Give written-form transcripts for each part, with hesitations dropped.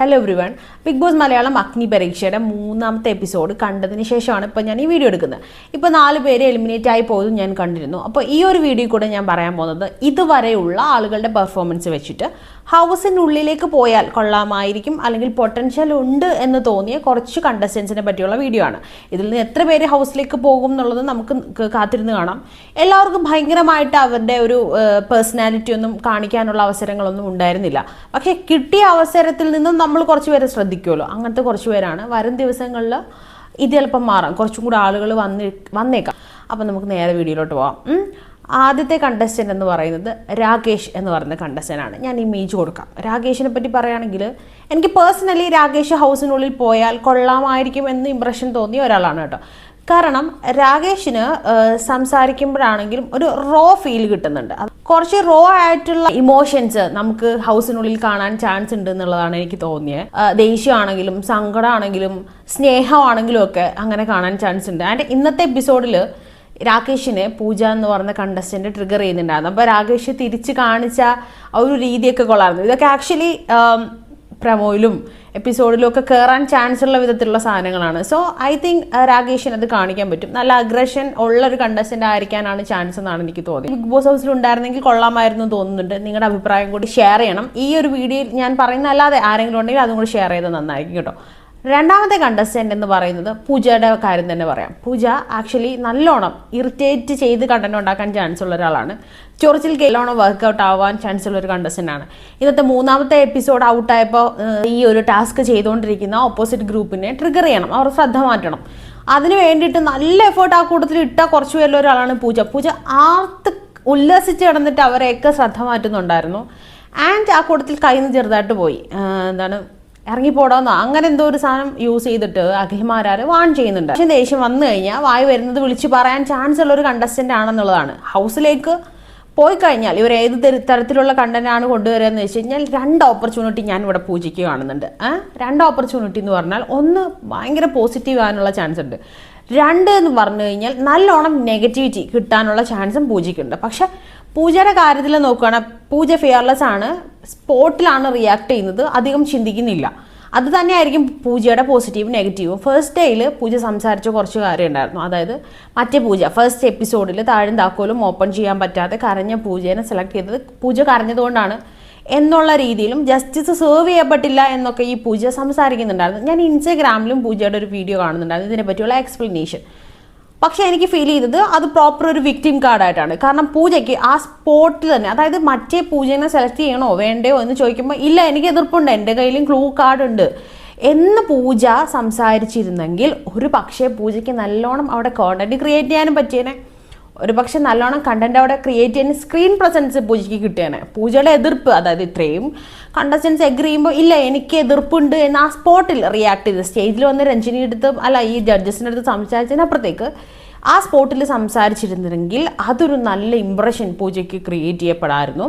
Hello everyone, big boss Malayalam അഗ്നി പരീക്ഷയുടെ 3ാമത്തെ episode കണ്ടതിന് ശേഷമാണ് ഇപ്പോൾ ഞാൻ ഈ വീഡിയോ എടുക്കുന്നത്. ഇപ്പോൾ 4 പേര് എലിമിനേറ്റ് ആയി പോയതും ഞാൻ കണ്ടിരുന്നു. അപ്പോൾ ഈ ഒരു വീഡിയോ കൂടെ ഞാൻ പറയാൻ പോകുന്നത് ഇതുവരെയുള്ള ആളുകളുടെ പെർഫോമൻസ് വെച്ചിട്ട് ഹൗസിനുള്ളിലേക്ക് പോയാൽ കൊള്ളാമായിരിക്കും അല്ലെങ്കിൽ പൊട്ടൻഷ്യൽ ഉണ്ട് എന്ന് തോന്നിയ കുറച്ച് കണ്ടസ്റ്റൻസിനെ പറ്റിയുള്ള വീഡിയോ ആണ്. ഇതിൽ നിന്ന് എത്ര പേര് ഹൗസിലേക്ക് പോകും എന്നുള്ളത് നമുക്ക് കാത്തിരുന്ന് കാണാം. എല്ലാവർക്കും ഭയങ്കരമായിട്ട് അവരുടെ ഒരു പേഴ്സണാലിറ്റി ഒന്നും കാണിക്കാനുള്ള അവസരങ്ങളൊന്നും ഉണ്ടായിരുന്നില്ല. പക്ഷേ കിട്ടിയ അവസരത്തിൽ നിന്നും നമ്മൾ കുറച്ച് പേരെ ശ്രദ്ധിക്കുമല്ലോ, അങ്ങനത്തെ കുറച്ച് പേരാണ്. വരും ദിവസങ്ങളിൽ ഇത് ചിലപ്പം മാറാം, കുറച്ചും കൂടെ ആളുകൾ വന്നേക്കാം. അപ്പം നമുക്ക് നേരെ വീഡിയോയിലോട്ട് പോവാം. ആദ്യത്തെ കണ്ടസ്റ്റൻ്റ് എന്ന് പറയുന്നത് രാകേഷ് എന്ന് പറയുന്ന കണ്ടസ്റ്റൻ്റാണ്. ഞാൻ ഇമേജ് കൊടുക്കാം. രാകേഷിനെ പറ്റി പറയുകയാണെങ്കിൽ എനിക്ക് പേഴ്സണലി രാകേഷ് ഹൗസിനുള്ളിൽ പോയാൽ കൊള്ളാമായിരിക്കും എന്ന് ഇംപ്രഷൻ തോന്നിയ ഒരാളാണ് കേട്ടോ. കാരണം രാകേഷിന് സംസാരിക്കുമ്പോഴാണെങ്കിലും ഒരു റോ ഫീൽ കിട്ടുന്നുണ്ട്. കുറച്ച് റോ ആയിട്ടുള്ള ഇമോഷൻസ് നമുക്ക് ഹൗസിനുള്ളിൽ കാണാൻ ചാൻസ് ഉണ്ട് എന്നുള്ളതാണ് എനിക്ക് തോന്നിയത്. ദേഷ്യമാണെങ്കിലും സങ്കടമാണെങ്കിലും സ്നേഹമാണെങ്കിലും ഒക്കെ അങ്ങനെ കാണാൻ ചാൻസ് ഉണ്ട്. ആൻഡ് ഇന്നത്തെ എപ്പിസോഡിൽ രാകേഷിനെ പൂജ എന്ന് പറഞ്ഞ കണ്ടസ്റ്റന്റ് ട്രിഗർ ചെയ്യുന്നുണ്ടായിരുന്നു. അപ്പോൾ രാകേഷ് തിരിച്ച് കാണിച്ച ആ ഒരു രീതിയൊക്കെ കൊള്ളായിരുന്നു. ഇതൊക്കെ ആക്ച്വലി പ്രമോയിലും എപ്പിസോഡിലും ഒക്കെ കയറാൻ ചാൻസ് ഉള്ള വിധത്തിലുള്ള സാധനങ്ങളാണ്. സോ ഐ തിങ്ക് രാകേഷിന് അത് കാണിക്കാൻ പറ്റും. നല്ല അഗ്രഷൻ ഉള്ളൊരു കണ്ടസ്റ്റന്റ് ആയിരിക്കാനാണ് ചാൻസ് എന്നാണ് എനിക്ക് തോന്നിയത്. ബിഗ് ബോസ് ഹൗസിൽ ഉണ്ടായിരുന്നെങ്കിൽ കൊള്ളാമായിരുന്നു തോന്നുന്നുണ്ട്. നിങ്ങളുടെ അഭിപ്രായം കൂടി ഷെയർ ചെയ്യണം. ഈ ഒരു വീഡിയോയിൽ ഞാൻ പറയുന്ന അല്ലാതെ ആരെങ്കിലും ഉണ്ടെങ്കിൽ അതും കൂടി ഷെയർ ചെയ്ത് നന്നായിരിക്കും കേട്ടോ. രണ്ടാമത്തെ കണ്ടസ്റ്റന്റ് എന്ന് പറയുന്നത് പൂജയുടെ കാര്യം തന്നെ പറയാം. പൂജ ആക്ച്വലി നല്ലോണം ഇറിറ്റേറ്റ് ചെയ്ത് കണ്ടന്റ് ഉണ്ടാക്കാൻ ചാൻസ് ഉള്ള ഒരാളാണ്. ചൊറിച്ചിൽ നല്ലോണം വർക്കൗട്ട് ആവാൻ ചാൻസ് ഉള്ള ഒരു കണ്ടസ്റ്റന്റ് ആണ്. ഇന്നത്തെ 3ാമത്തെ എപ്പിസോഡ് ഔട്ടായപ്പോൾ ഈ ഒരു ടാസ്ക് ചെയ്തുകൊണ്ടിരിക്കുന്ന ഓപ്പോസിറ്റ് ഗ്രൂപ്പിനെ ട്രിഗർ ചെയ്യണം, അവർ ശ്രദ്ധ മാറ്റണം. അതിന് വേണ്ടിയിട്ട് നല്ല എഫേർട്ട് ആ കൂട്ടത്തിൽ ഇട്ട കുറച്ച് പേരിൽ ഒരാളാണ് പൂജ. പൂജ ആർത്ത് ഉല്ലസിച്ച് കിടന്നിട്ട് അവരെയൊക്കെ ശ്രദ്ധ മാറ്റുന്നുണ്ടായിരുന്നു. ആൻഡ് ആ കൂട്ടത്തിൽ കയ്യിൽ നിന്ന് ചെറുതായിട്ട് പോയി, ഇറങ്ങിപ്പോടാന്നോ അങ്ങനെ എന്തോ ഒരു സാധനം യൂസ് ചെയ്തിട്ട് അഖിൽമാരാര് വാൺ ചെയ്യുന്നുണ്ട്. പക്ഷെ ദേഷ്യം വന്നു കഴിഞ്ഞാൽ വായി വരുന്നത് വിളിച്ച് പറയാൻ ചാൻസ് ഉള്ള ഒരു കണ്ടസ്റ്റന്റ് ആണെന്നുള്ളതാണ്. ഹൗസിലേക്ക് പോയി കഴിഞ്ഞാൽ ഇവർ ഏത് തരത്തിലുള്ള കണ്ടന്റാണ് കൊണ്ടുവരിക എന്ന് വെച്ച് കഴിഞ്ഞാൽ 2 ഓപ്പർച്യൂണിറ്റി ഞാൻ ഇവിടെ പൂജയ്ക്ക് കാണുന്നുണ്ട്. 2 ഓപ്പർച്യൂണിറ്റി എന്ന് പറഞ്ഞാൽ ഒന്ന് ഭയങ്കര പോസിറ്റീവ് ആകാനുള്ള ചാൻസ് ഉണ്ട്. 2 എന്ന് പറഞ്ഞു കഴിഞ്ഞാൽ നല്ലോണം നെഗറ്റിവിറ്റി കിട്ടാനുള്ള ചാൻസും പൂജയ്ക്കുണ്ട്. പക്ഷെ പൂജയുടെ കാര്യത്തിൽ നോക്കുകയാണെങ്കിൽ പൂജ ഫിയർലെസ് ആണ്, സ്പോട്ടിലാണ് റിയാക്ട് ചെയ്യുന്നത്, അധികം ചിന്തിക്കുന്നില്ല. അത് തന്നെയായിരിക്കും പൂജയുടെ പോസിറ്റീവും നെഗറ്റീവും. ഫസ്റ്റ് ഡേയിൽ പൂജ സംസാരിച്ച കുറച്ച് കാര്യം ഉണ്ടായിരുന്നു. അതായത് മറ്റേ പൂജ ഫസ്റ്റ് എപ്പിസോഡിൽ താഴും താക്കോലും ഓപ്പൺ ചെയ്യാൻ പറ്റാതെ കരഞ്ഞ പൂജേനെ സെലക്ട് ചെയ്തത് പൂജ കരഞ്ഞതുകൊണ്ടാണ് എന്നുള്ള രീതിയിലും ജസ്റ്റിസ് സെർവ് ചെയ്യപ്പെട്ടില്ല എന്നൊക്കെ ഈ പൂജ സംസാരിക്കുന്നുണ്ടായിരുന്നു. ഞാൻ ഇൻസ്റ്റാഗ്രാമിലും പൂജയുടെ ഒരു വീഡിയോ കാണുന്നുണ്ടായിരുന്നു ഇതിനെ പറ്റിയുള്ള എക്സ്പ്ലനേഷൻ. പക്ഷേ എനിക്ക് ഫീൽ ചെയ്തത് അത് പ്രോപ്പർ ഒരു വിക്ടിം കാർഡായിട്ടാണ്. കാരണം പൂജയ്ക്ക് ആ സ്പോട്ടിൽ തന്നെ, അതായത് മറ്റേ പൂജനെ സെലക്ട് ചെയ്യണോ വേണ്ടയോ എന്ന് ചോദിക്കുമ്പോൾ ഇല്ല എനിക്ക് എതിർപ്പുണ്ട്, എൻ്റെ കയ്യിലും ക്ലൂ കാർഡ് ഉണ്ട് എന്ന് പൂജ സംസാരിച്ചിരുന്നെങ്കിൽ ഒരു പക്ഷേ പൂജയ്ക്ക് നല്ലോണം അവിടെ കോണ്ടന്റ് ക്രിയേറ്റ് ചെയ്യാനും പറ്റിയേനെ. ഒരു പക്ഷെ നല്ലോണം കണ്ടന്റ് അവിടെ ക്രിയേറ്റ് ചെയ്യാൻ സ്ക്രീൻ പ്രസൻസ് പൂജയ്ക്ക് കിട്ടിയാണ്. പൂജയുടെ എതിർപ്പ്, അതായത് ഇത്രയും കണ്ടസ്റ്റൻസ് എഗ്രി ചെയ്യുമ്പോൾ ഇല്ല എനിക്ക് എതിർപ്പുണ്ട് എന്ന് ആ സ്പോട്ടിൽ റിയാക്ട് ചെയ്ത് സ്റ്റേജിൽ വന്ന് രഞ്ജിനി അടുത്ത് ഈ ജഡ്ജസിൻ്റെ അടുത്ത് സംസാരിച്ചതിനപ്പുറത്തേക്ക് ആ സ്പോട്ടിൽ സംസാരിച്ചിരുന്നെങ്കിൽ അതൊരു നല്ല ഇംപ്രഷൻ പൂജയ്ക്ക് ക്രിയേറ്റ് ചെയ്യപ്പെടായിരുന്നു.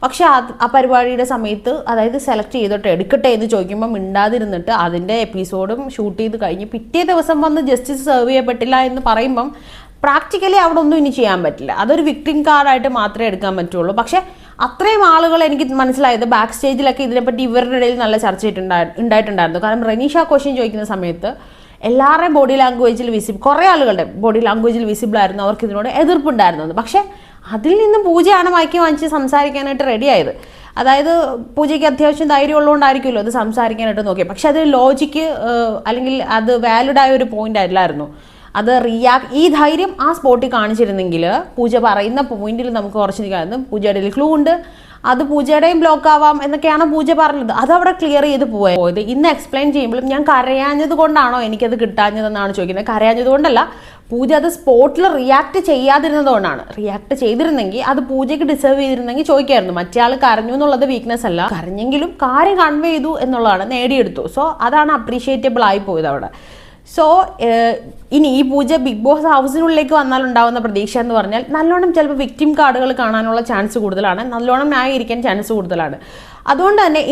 പക്ഷെ ആ പരിപാടിയുടെ സമയത്ത്, അതായത് സെലക്ട് ചെയ്തോട്ടെ എടുക്കട്ടെ എന്ന് ചോദിക്കുമ്പോൾ മിണ്ടാതിരുന്നിട്ട് അതിൻ്റെ എപ്പിസോഡും ഷൂട്ട് ചെയ്ത് കഴിഞ്ഞ് പിറ്റേ ദിവസം വന്ന് ജസ്റ്റിസ് സെർവ് ചെയ്യപ്പെട്ടില്ല എന്ന് പറയുമ്പം പ്രാക്ടിക്കലി അവിടെ ഒന്നും ഇനി ചെയ്യാൻ പറ്റില്ല. അതൊരു വിക്ടിം കാർഡായിട്ട് മാത്രമേ എടുക്കാൻ പറ്റുള്ളൂ. പക്ഷേ അത്രയും ആളുകൾ എനിക്ക് മനസ്സിലായത് ബാക്ക് സ്റ്റേജിലൊക്കെ ഇതിനെപ്പറ്റി ഇവരുടെ ഇടയിൽ നല്ല ചർച്ച ഉണ്ടായിട്ടുണ്ടായിരുന്നു. കാരണം റനീഷ ക്വസ്റ്റ്യൻ ചോദിക്കുന്ന സമയത്ത് എല്ലാവരുടെയും ബോഡി ലാംഗ്വേജിൽ കുറേ ആളുകളുടെ ബോഡി ലാംഗ്വേജിൽ വിസിബിൾ ആയിരുന്നു അവർക്ക് ഇതിനോട് എതിർപ്പുണ്ടായിരുന്നത്. പക്ഷേ അതിൽ നിന്നും പൂജയാണ് മയക്കി വാങ്ങിച്ച് സംസാരിക്കാനായിട്ട് റെഡിയായത്. അതായത് പൂജയ്ക്ക് അത്യാവശ്യം ധൈര്യം ഉള്ളതുകൊണ്ടായിരിക്കുമല്ലോ അത് സംസാരിക്കാനായിട്ട് നോക്കിയത്. പക്ഷെ അത് ലോജിക്ക് അല്ലെങ്കിൽ അത് വാലിഡ് ആയ ഒരു പോയിന്റ് അല്ലായിരുന്നു. അത് ഈ ധൈര്യം ആ സ്പോട്ടിൽ കാണിച്ചിരുന്നെങ്കിൽ പൂജ പറയുന്ന പോയിന്റിൽ നമുക്ക് കുറച്ച് നിൽക്കാമായിരുന്നു. പൂജയുടെ ക്ലൂ ഉണ്ട്, അത് പൂജയുടെയും ബ്ലോക്ക് ആവാം എന്നൊക്കെയാണ് പൂജ പറഞ്ഞത്. അതവിടെ ക്ലിയർ ചെയ്ത് പോയത്. ഇന്ന് എക്സ്പ്ലെയിൻ ചെയ്യുമ്പോഴും ഞാൻ കരയാഞ്ഞത് കൊണ്ടാണോ എനിക്കത് കിട്ടാഞ്ഞതെന്നാണ് ചോദിക്കുന്നത്. കരയാഞ്ഞത് കൊണ്ടല്ല, പൂജ അത് സ്പോട്ടിൽ റിയാക്ട് ചെയ്യാതിരുന്നത് കൊണ്ടാണ്. റിയാക്ട് ചെയ്തിരുന്നെങ്കിൽ അത് പൂജയ്ക്ക് ഡിസേർവ് ചെയ്തിരുന്നെങ്കിൽ ചോദിക്കായിരുന്നു. മറ്റേ ആൾ കരഞ്ഞു എന്നുള്ളത് വീക്ക്നെസ് അല്ല, കരഞ്ഞെങ്കിലും കാര്യം കൺവേ ചെയ്തു എന്നുള്ളതാണ്, നേടിയെടുത്തു. സോ അതാണ് അപ്രീഷിയേറ്റബിൾ ആയി പോയത് അവിടെ. സോ ഇനി ഈ പൂജ ബിഗ് ബോസ് ഹൗസിനുള്ളിലേക്ക് വന്നാൽ ഉണ്ടാകുന്ന പ്രതീക്ഷ എന്ന് പറഞ്ഞാൽ നല്ലോണം ചിലപ്പോൾ വിക്ടിം കാർഡുകൾ കാണാനുള്ള ചാൻസ് കൂടുതലാണ്, നല്ലോണം ന്യായീകരിക്കാൻ ചാൻസ് കൂടുതലാണ്. അതുകൊണ്ട് തന്നെ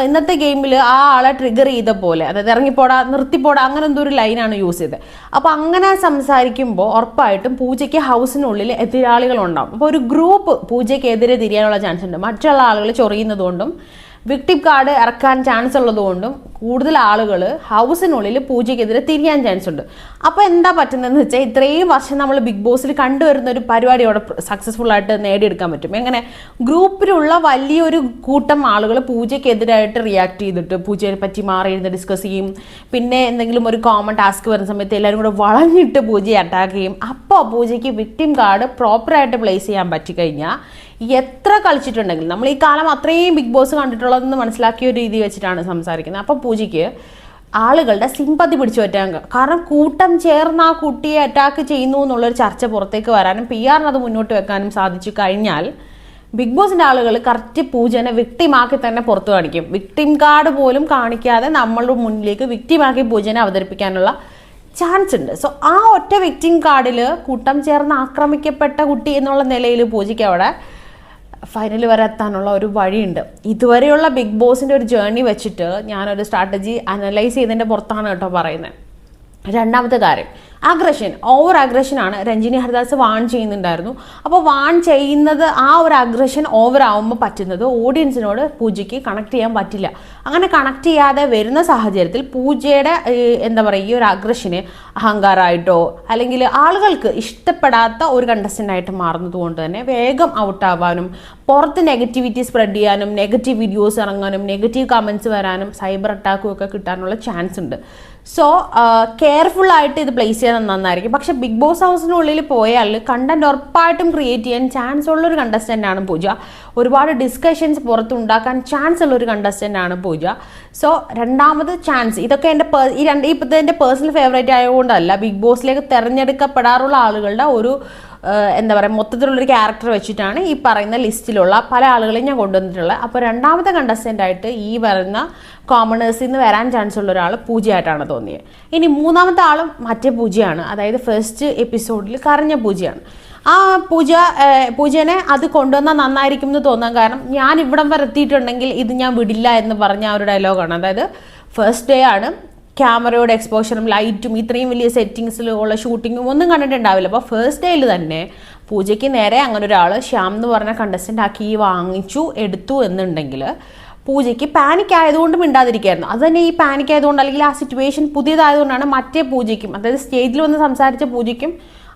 ഇന്നത്തെ ഗെയിമിൽ ആ ആളെ ട്രിഗർ ചെയ്ത പോലെ, അതായത് ഇറങ്ങിപ്പോടാ നിർത്തിപ്പോടാ അങ്ങനെ എന്തോ ഒരു ലൈനാണ് യൂസ് ചെയ്തത്. അപ്പോൾ അങ്ങനെ സംസാരിക്കുമ്പോൾ ഉറപ്പായിട്ടും പൂജയ്ക്ക് ഹൗസിനുള്ളിൽ എതിരാളികളുണ്ടാവും. അപ്പോൾ ഒരു ഗ്രൂപ്പ് പൂജയ്ക്ക് എതിരെ തിരിയാനുള്ള ചാൻസ് ഉണ്ട്. മറ്റുള്ള ആളുകൾ ചൊറിയുന്നതുകൊണ്ടും വിക്ടിം കാർഡ് ഇറക്കാൻ ചാൻസ് ഉള്ളതുകൊണ്ടും കൂടുതൽ ആളുകൾ ഹൗസിനുള്ളിൽ പൂജയ്ക്കെതിരെ തിരിയാൻ ചാൻസ് ഉണ്ട്. അപ്പോൾ എന്താ പറ്റുന്നതെന്ന് വെച്ചാൽ ഇത്രയും വർഷം നമ്മൾ ബിഗ് ബോസിൽ കണ്ടുവരുന്ന ഒരു പരിപാടി അവിടെ സക്സസ്ഫുൾ ആയിട്ട് നേടിയെടുക്കാൻ പറ്റും. എങ്ങനെ? ഗ്രൂപ്പിലുള്ള വലിയൊരു കൂട്ടം ആളുകൾ പൂജയ്ക്കെതിരായിട്ട് റിയാക്ട് ചെയ്തിട്ട് പൂജയെ പറ്റി മാറിയിരുന്ന് ഡിസ്കസ് ചെയ്യും. പിന്നെ എന്തെങ്കിലും ഒരു കോമൺ ടാസ്ക് വരുന്ന സമയത്ത് എല്ലാവരും കൂടെ വളഞ്ഞിട്ട് പൂജയെ അറ്റാക്ക് ചെയ്യും. അപ്പോൾ പൂജയ്ക്ക് വിക്ടിം കാർഡ് പ്രോപ്പറായിട്ട് പ്ലേസ് ചെയ്യാൻ പറ്റിക്കഴിഞ്ഞാൽ എത്ര കളിച്ചിട്ടുണ്ടെങ്കിലും, നമ്മൾ ഈ കാലം അത്രയും ബിഗ് ബോസ് കണ്ടിട്ടുള്ളതെന്ന് മനസ്സിലാക്കിയ ഒരു രീതി വെച്ചിട്ടാണ് സംസാരിക്കുന്നത്. അപ്പോൾ പൂജയ്ക്ക് ആളുകളുടെ സിമ്പതി പിടിച്ചു പറ്റാൻ, കാരണം കൂട്ടം ചേർന്ന് ആ കുട്ടിയെ അറ്റാക്ക് ചെയ്യുന്നു എന്നുള്ളൊരു ചർച്ച പുറത്തേക്ക് വരാനും PR അത് മുന്നോട്ട് വെക്കാനും സാധിച്ചു കഴിഞ്ഞാൽ ബിഗ് ബോസിൻ്റെ ആളുകൾ കറക്റ്റ് പൂജനെ വിക്ടിമാക്കി തന്നെ പുറത്തു കാണിക്കും. വിക്ടിം കാർഡ് പോലും കാണിക്കാതെ നമ്മളുടെ മുന്നിലേക്ക് വിക്ടിമാക്കി പൂജനെ അവതരിപ്പിക്കാനുള്ള ചാൻസ് ഉണ്ട്. സോ ആ ഒറ്റ വിക്ടിം കാർഡിൽ കൂട്ടം ചേർന്ന് ആക്രമിക്കപ്പെട്ട കുട്ടി എന്നുള്ള നിലയിൽ പൂജയ്ക്ക് അവിടെ ഫൈനൽ വരെ എത്താനുള്ള ഒരു വഴിയുണ്ട്. ഇതുവരെയുള്ള ബിഗ് ബോസിൻ്റെ ഒരു ജേർണി വെച്ചിട്ട് ഞാനൊരു സ്ട്രാറ്റജി അനലൈസ് ചെയ്തതിൻ്റെ പുറത്താണ് കേട്ടോ പറയുന്നത്. രണ്ടാമത്തെ കാര്യം, അഗ്രഷൻ, ഓവർ അഗ്രഷനാണ് രഞ്ജിനി ഹരിദാസ് വാൺ ചെയ്യുന്നുണ്ടായിരുന്നു. അപ്പോൾ വാൺ ചെയ്യുന്നത് ആ ഒരു അഗ്രഷൻ ഓവർ ആവുമ്പോൾ പറ്റുന്നത് ഓഡിയൻസിനോട് പൂജയ്ക്ക് കണക്ട് ചെയ്യാൻ പറ്റില്ല. അങ്ങനെ കണക്ട് ചെയ്യാതെ വരുന്ന സാഹചര്യത്തിൽ പൂജയുടെ എന്താ പറയുക, ഈ ഒരു അഗ്രഷന് അഹങ്കാരമായിട്ടോ അല്ലെങ്കിൽ ആളുകൾക്ക് ഇഷ്ടപ്പെടാത്ത ഒരു കണ്ടസ്റ്റൻ്റായിട്ട് മാറുന്നത് കൊണ്ട് തന്നെ വേഗം ഔട്ടാവാനും പുറത്ത് നെഗറ്റിവിറ്റി സ്പ്രെഡ് ചെയ്യാനും നെഗറ്റീവ് വീഡിയോസ് ഇറങ്ങാനും നെഗറ്റീവ് കമൻറ്റ്സ് വരാനും സൈബർ അറ്റാക്കും ഒക്കെ കിട്ടാനുള്ള ചാൻസ് ഉണ്ട്. സോ കെയർഫുള്ളായിട്ട് ഇത് പ്ലേസ് ചെയ്യാൻ നന്നായിരിക്കും. പക്ഷെ ബിഗ് ബോസ് ഹൗസിനുള്ളിൽ പോയാൽ കണ്ടന്റ് ഉറപ്പായിട്ടും ക്രിയേറ്റ് ചെയ്യാൻ ചാൻസ് ഉള്ളൊരു കണ്ടസ്റ്റൻ്റാണ് പൂജ. ഒരുപാട് ഡിസ്കഷൻസ് പുറത്തുണ്ടാക്കാൻ ചാൻസ് ഉള്ളൊരു കണ്ടസ്റ്റൻ്റാണ് പൂജ. സോ രണ്ടാമത് ചാൻസ്, ഇതൊക്കെ എൻ്റെ പേഴ്സണൽ ഫേവറേറ്റ് ആയതുകൊണ്ടല്ല, ബിഗ് ബോസിലേക്ക് തിരഞ്ഞെടുക്കപ്പെടാറുള്ള ആളുകളുടെ ഒരു എന്താ പറയുക മൊത്തത്തിലുള്ളൊരു ക്യാരക്ടർ വെച്ചിട്ടാണ് ഈ പറയുന്ന ലിസ്റ്റിലുള്ള പല ആളുകളെയും ഞാൻ കൊണ്ടുവന്നിട്ടുള്ളത്. അപ്പോൾ രണ്ടാമത്തെ കണ്ടസ്റ്റൻ്റായിട്ട് ഈ പറയുന്ന കോമണേഴ്സിൽ നിന്ന് വരാൻ ചാൻസ് ഉള്ള ഒരാൾ പൂജയായിട്ടാണ് തോന്നിയത്. ഇനി മൂന്നാമത്തെ ആളും മറ്റേ പൂജയാണ്, അതായത് ഫസ്റ്റ് എപ്പിസോഡിൽ കരഞ്ഞ പൂജയാണ്. ആ പൂജനെ അത് കൊണ്ടുവന്നാൽ നന്നായിരിക്കും എന്ന് തോന്നാൻ കാരണം, ഞാൻ ഇവിടം വരെ എത്തിയിട്ടുണ്ടെങ്കിൽ ഇത് ഞാൻ വിടില്ല എന്ന് പറഞ്ഞ ആ ഒരു ഡയലോഗാണ്. അതായത് ഫസ്റ്റ് ഡേ ആണ്, ക്യാമറയുടെ എക്സ്പോഷറും ലൈറ്റും ഇത്രയും വലിയ സെറ്റിങ്സിലുള്ള ഷൂട്ടിങ്ങും ഒന്നും കണ്ടിട്ടുണ്ടാവില്ല. അപ്പോൾ ഫസ്റ്റ് ഡേയിൽ തന്നെ പൂജയ്ക്ക് നേരെ അങ്ങനെ ഒരാൾ ശ്യാം എന്ന് പറഞ്ഞ കണ്ടസ്റ്റൻ്റ് ആക്കി വാങ്ങിച്ചു എടുത്തു എന്നുണ്ടെങ്കിൽ പൂജയ്ക്ക് പാനിക് ആയതുകൊണ്ട് മിണ്ടാതിരിക്കുകയായിരുന്നു. അത് തന്നെ ഈ പാനിക് ആയതുകൊണ്ട് അല്ലെങ്കിൽ ആ സിറ്റുവേഷൻ പുതിയതായതുകൊണ്ടാണ് മറ്റേ പൂജയ്ക്കും, അതായത് സ്റ്റേജിൽ വന്ന് സംസാരിച്ച പൂജയ്ക്കും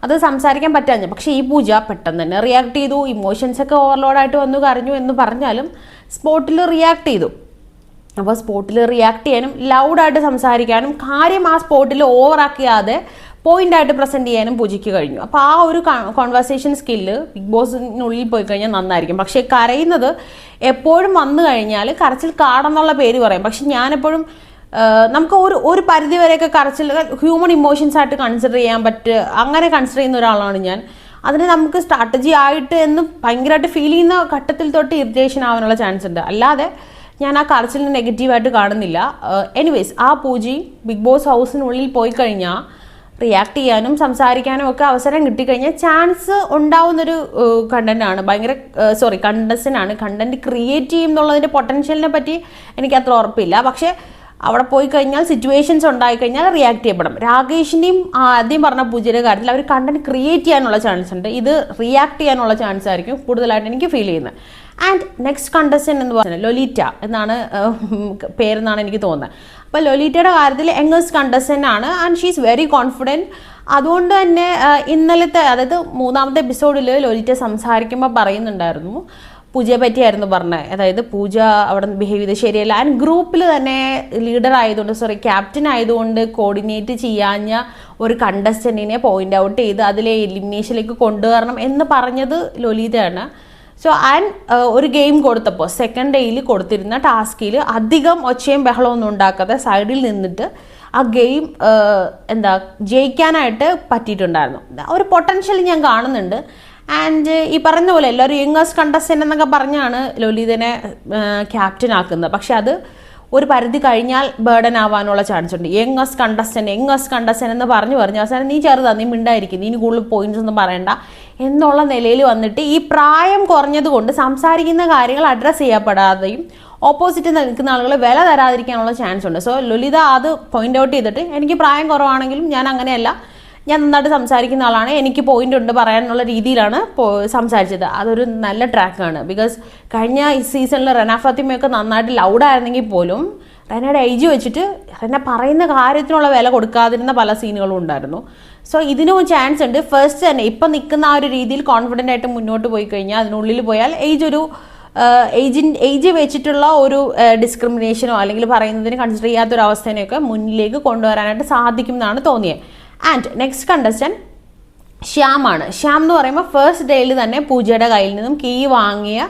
അത് സംസാരിക്കാൻ പറ്റാഞ്ഞു. പക്ഷേ ഈ പൂജ പെട്ടെന്ന് തന്നെ റിയാക്ട് ചെയ്തു. ഇമോഷൻസൊക്കെ ഓവർലോഡായിട്ട് വന്നു കരഞ്ഞു എന്ന് പറഞ്ഞാലും സ്പോട്ടിൽ റിയാക്ട് ചെയ്തു. അപ്പോൾ സ്പോട്ടിൽ റിയാക്ട് ചെയ്യാനും ലൗഡായിട്ട് സംസാരിക്കാനും കാര്യം ആ സ്പോട്ടിൽ ഓവറാക്കിയാതെ പോയിൻ്റായിട്ട് പ്രസൻറ്റ് ചെയ്യാനും പൂജയ്ക്ക് കഴിഞ്ഞു. അപ്പോൾ ആ ഒരു കോൺവെർസേഷൻ സ്കില്ല് ബിഗ് ബോസിനുള്ളിൽ പോയി കഴിഞ്ഞാൽ നന്നായിരിക്കും. പക്ഷേ കരയുന്നത് എപ്പോഴും വന്നു കഴിഞ്ഞാൽ കരച്ചിൽ കാടെന്നുള്ള പേര് പറയും. പക്ഷെ ഞാനെപ്പോഴും നമുക്ക് ഒരു പരിധി വരെയൊക്കെ കരച്ചിൽ ഹ്യൂമൻ ഇമോഷൻസ് ആയിട്ട് കൺസിഡർ ചെയ്യാൻ അങ്ങനെ കൺസിഡർ ചെയ്യുന്ന ഒരാളാണ് ഞാൻ. അതിന് നമുക്ക് സ്ട്രാറ്റജി ആയിട്ട് എന്ന് ഭയങ്കരമായിട്ട് ഫീൽ ചെയ്യുന്ന ഘട്ടത്തിൽ തൊട്ട് ഇറിറ്റേഷൻ ആവാനുള്ള ചാൻസ് ഉണ്ട്. അല്ലാതെ ഞാൻ ആ കരച്ചിലിനെ നെഗറ്റീവായിട്ട് കാണുന്നില്ല. എനിവേസ് ആ പൂജി ബിഗ് ബോസ് ഹൗസിനുള്ളിൽ പോയി കഴിഞ്ഞാൽ റിയാക്ട് ചെയ്യാനും സംസാരിക്കാനും ഒക്കെ അവസരം കിട്ടിക്കഴിഞ്ഞാൽ ചാൻസ് ഉണ്ടാവുന്നൊരു കണ്ടസ്റ്റൻ്റാണ്. കണ്ടന്റ് ക്രിയേറ്റ് ചെയ്യും എന്നുള്ളതിൻ്റെ പൊട്ടൻഷ്യലിനെ പറ്റി എനിക്ക് അത്ര ഉറപ്പില്ല. പക്ഷേ അവിടെ പോയി കഴിഞ്ഞാൽ സിറ്റുവേഷൻസ് ഉണ്ടായിക്കഴിഞ്ഞാൽ റിയാക്ട് ചെയ്യപ്പെടും. രാകേഷിൻ്റെയും ആദ്യം പറഞ്ഞ പൂജയുടെ കാര്യത്തിൽ അവർ കണ്ടന്റ് ക്രിയേറ്റ് ചെയ്യാനുള്ള ചാൻസ് ഉണ്ട്. ഇത് റിയാക്ട് ചെയ്യാനുള്ള ചാൻസ് ആയിരിക്കും കൂടുതലായിട്ട് എനിക്ക് ഫീൽ ചെയ്യുന്നത്. ആൻഡ് നെക്സ്റ്റ് കണ്ടസ്റ്റൻ്റ് എന്ന് പറഞ്ഞാൽ ലൊലീറ്റ എന്നാണ് പേരെന്നാണ് എനിക്ക് തോന്നുന്നത്. അപ്പോൾ ലൊലീറ്റയുടെ കാര്യത്തിൽ യങ്ങസ്റ്റ് കണ്ടസ്റ്റൻ്റ് ആണ് and she is very confident. അതുകൊണ്ട് തന്നെ ഇന്നലത്തെ, അതായത് മൂന്നാമത്തെ എപ്പിസോഡിൽ ലൊലീറ്റ സംസാരിക്കുമ്പോൾ പറയുന്നുണ്ടായിരുന്നു, പൂജയെ പറ്റിയായിരുന്നു പറഞ്ഞത്. അതായത് പൂജ അവിടെ ബിഹേവ് ചെയ്ത് ശരിയല്ല. ആൻഡ് ഗ്രൂപ്പിൽ തന്നെ ലീഡർ ആയതുകൊണ്ട് ക്യാപ്റ്റൻ ആയതുകൊണ്ട് കോർഡിനേറ്റ് ചെയ്യാഞ്ഞ ഒരു കണ്ടസ്റ്റൻറ്റിനെ പോയിന്റ് ഔട്ട് ചെയ്ത് അതിലെ എലിമിനേഷനിലേക്ക് കൊണ്ടുവരണം എന്ന് പറഞ്ഞത് ലൊലീതയാണ്. സോ ആൻഡ് ഒരു ഗെയിം കൊടുത്തപ്പോൾ സെക്കൻഡ് ഡേയിൽ കൊടുത്തിരുന്ന ടാസ്കിൽ അധികം ഒച്ചയും ബഹളമൊന്നും ഉണ്ടാക്കാതെ സൈഡിൽ നിന്നിട്ട് ആ ഗെയിം ജയിക്കാനായിട്ട് പറ്റിയിട്ടുണ്ടായിരുന്നു. ഒരു പൊട്ടൻഷ്യൽ ഞാൻ കാണുന്നുണ്ട്. ആൻഡ് ഈ പറഞ്ഞ പോലെ എല്ലാവരും യങ്ങസ്റ്റ് കണ്ടസ്റ്റൻ്റ് എന്നൊക്കെ പറഞ്ഞാണ് ലൊലീതനെ ക്യാപ്റ്റൻ ആക്കുന്നത്. പക്ഷെ അത് ഒരു പരിധി കഴിഞ്ഞാൽ ബേർഡൻ ആവാനുള്ള ചാൻസ് ഉണ്ട്. യങ്ങസ്റ്റ് കണ്ടസ്റ്റൻ്റ് എന്ന് പറഞ്ഞു അവസാനം നീ ചെറുതാ, നീ മിണ്ടായിരിക്കും, നീ കൂടുതൽ പോയിന്റ്സ് ഒന്നും പറയണ്ട എന്നുള്ള നിലയിൽ വന്നിട്ട് ഈ പ്രായം കുറഞ്ഞത് കൊണ്ട് സംസാരിക്കുന്ന കാര്യങ്ങൾ അഡ്രസ്സ് ചെയ്യപ്പെടാതെയും ഓപ്പോസിറ്റ് നിൽക്കുന്ന ആളുകൾ വില തരാതിരിക്കാനുള്ള ചാൻസ് ഉണ്ട്. സോ ലൊലിത അത് പോയിന്റ് ഔട്ട് ചെയ്തിട്ട് എനിക്ക് പ്രായം കുറവാണെങ്കിലും ഞാൻ അങ്ങനെയല്ല, ഞാൻ നന്നായിട്ട് സംസാരിക്കുന്ന ആളാണ്, എനിക്ക് പോയിന്റ് ഉണ്ട് പറയാനുള്ള രീതിയിലാണ് സംസാരിച്ചത്. അതൊരു നല്ല ട്രാക്കാണ്. ബിക്കോസ് കഴിഞ്ഞ സീസണിൽ റെന ഫാത്തിമയൊക്കെ നന്നായിട്ട് ലൗഡായിരുന്നെങ്കിൽ പോലും റെനയുടെ ഏജ് വെച്ചിട്ട് റെന പറയുന്ന കാര്യത്തിനുള്ള വില കൊടുക്കാതിരുന്ന പല സീനുകളും ഉണ്ടായിരുന്നു. സോ ഇതിനും ചാൻസ് ഉണ്ട്. ഫസ്റ്റ് തന്നെ ഇപ്പം നിൽക്കുന്ന ആ ഒരു രീതിയിൽ കോൺഫിഡൻ്റ് ആയിട്ട് മുന്നോട്ട് പോയി കഴിഞ്ഞാൽ അതിനുള്ളിൽ പോയാൽ ഏജ് വെച്ചിട്ടുള്ള ഒരു ഡിസ്ക്രിമിനേഷനോ അല്ലെങ്കിൽ പറയുന്നതിന് കൺസിഡർ ചെയ്യാത്തൊരു അവസ്ഥേനെയൊക്കെ മുന്നിലേക്ക് കൊണ്ടുവരാനായിട്ട് സാധിക്കും എന്നാണ് തോന്നിയത്. ആൻഡ് നെക്സ്റ്റ് കണ്ടസ്റ്റൻറ്റ് ശ്യാമാണ്. ശ്യാം എന്ന് പറയുമ്പോൾ ഫസ്റ്റ് ഡേയിൽ തന്നെ പൂജയുടെ കയ്യിൽ നിന്നും കീ വാങ്ങിയ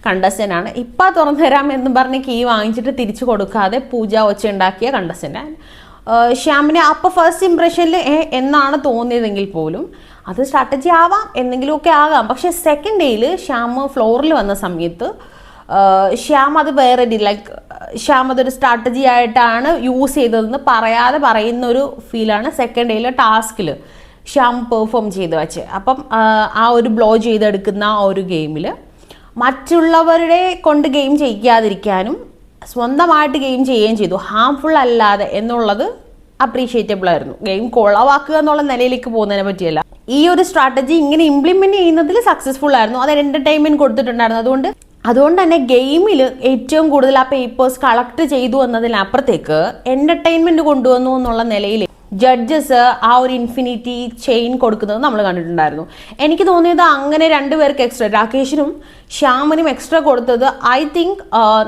കണ്ടസ്റ്റൻ്റ് ആണ്. ഇപ്പം തുറന്നു തരാം എന്ന് പറഞ്ഞ് കീ വാങ്ങിച്ചിട്ട് തിരിച്ചു കൊടുക്കാതെ പൂജ ഒച്ച ഉണ്ടാക്കിയ കണ്ടസ്റ്റൻ്റ്. ശ്യാമിനെ അപ്പോൾ ഫസ്റ്റ് ഇംപ്രഷനിൽ എന്നാണ് തോന്നിയതെങ്കിൽ പോലും അത് സ്ട്രാറ്റജി ആവാം, എന്തെങ്കിലുമൊക്കെ ആകാം. പക്ഷേ സെക്കൻഡ് ഡേയിൽ ശ്യാം ഫ്ലോറിൽ വന്ന സമയത്ത് ശ്യാം അത് വേറെ ലൈക്ക് ശ്യാം അതൊരു സ്ട്രാറ്റജി ആയിട്ടാണ് യൂസ് ചെയ്തതെന്ന് പറയാതെ പറയുന്ന ഒരു ഫീലാണ് സെക്കൻഡ് ഡേയിലെ ടാസ്കിൽ ശ്യാം പെർഫോം ചെയ്ത് വെച്ച്. അപ്പം ആ ഒരു ബ്ലോ ചെയ്തെടുക്കുന്ന ആ ഒരു ഗെയിമിൽ മറ്റുള്ളവരുടെ കൊണ്ട് ഗെയിം ചെയ്യിക്കാതിരിക്കാനും സ്വന്തമായിട്ട് ഗെയിം ചെയ്യുകയും ചെയ്തു, ഹാംഫുൾ അല്ലാതെ എന്നുള്ളത് അപ്രീഷിയേറ്റബിൾ ആയിരുന്നു. ഗെയിം കൊളവാക്കുക എന്നുള്ള നിലയിലേക്ക് പോകുന്നതിനെ പറ്റിയല്ല. ഈ ഒരു സ്ട്രാറ്റജി ഇങ്ങനെ ഇംപ്ലിമെന്റ് ചെയ്യുന്നതിൽ സക്സസ്ഫുൾ ആയിരുന്നു. അത് എന്റർടൈൻമെന്റ് കൊടുത്തിട്ടുണ്ടായിരുന്നു. അതുകൊണ്ട് തന്നെ ഗെയിമിൽ ഏറ്റവും കൂടുതൽ ആ പേപ്പേഴ്സ് കളക്ട് ചെയ്തു എന്നതിനപ്പുറത്തേക്ക് എന്റർടൈൻമെന്റ് കൊണ്ടുവന്നു എന്നുള്ള നിലയിൽ ജഡ്ജസ് ആ ഒരു ഇൻഫിനിറ്റി ചെയിൻ കൊടുക്കുന്നത് നമ്മൾ കണ്ടിട്ടുണ്ടായിരുന്നു. എനിക്ക് തോന്നിയത് അങ്ങനെ രണ്ടുപേർക്ക് എക്സ്ട്രാ, രാകേഷിനും ശ്യാമിനും എക്സ്ട്രാ കൊടുത്തത് ഐ തിങ്ക്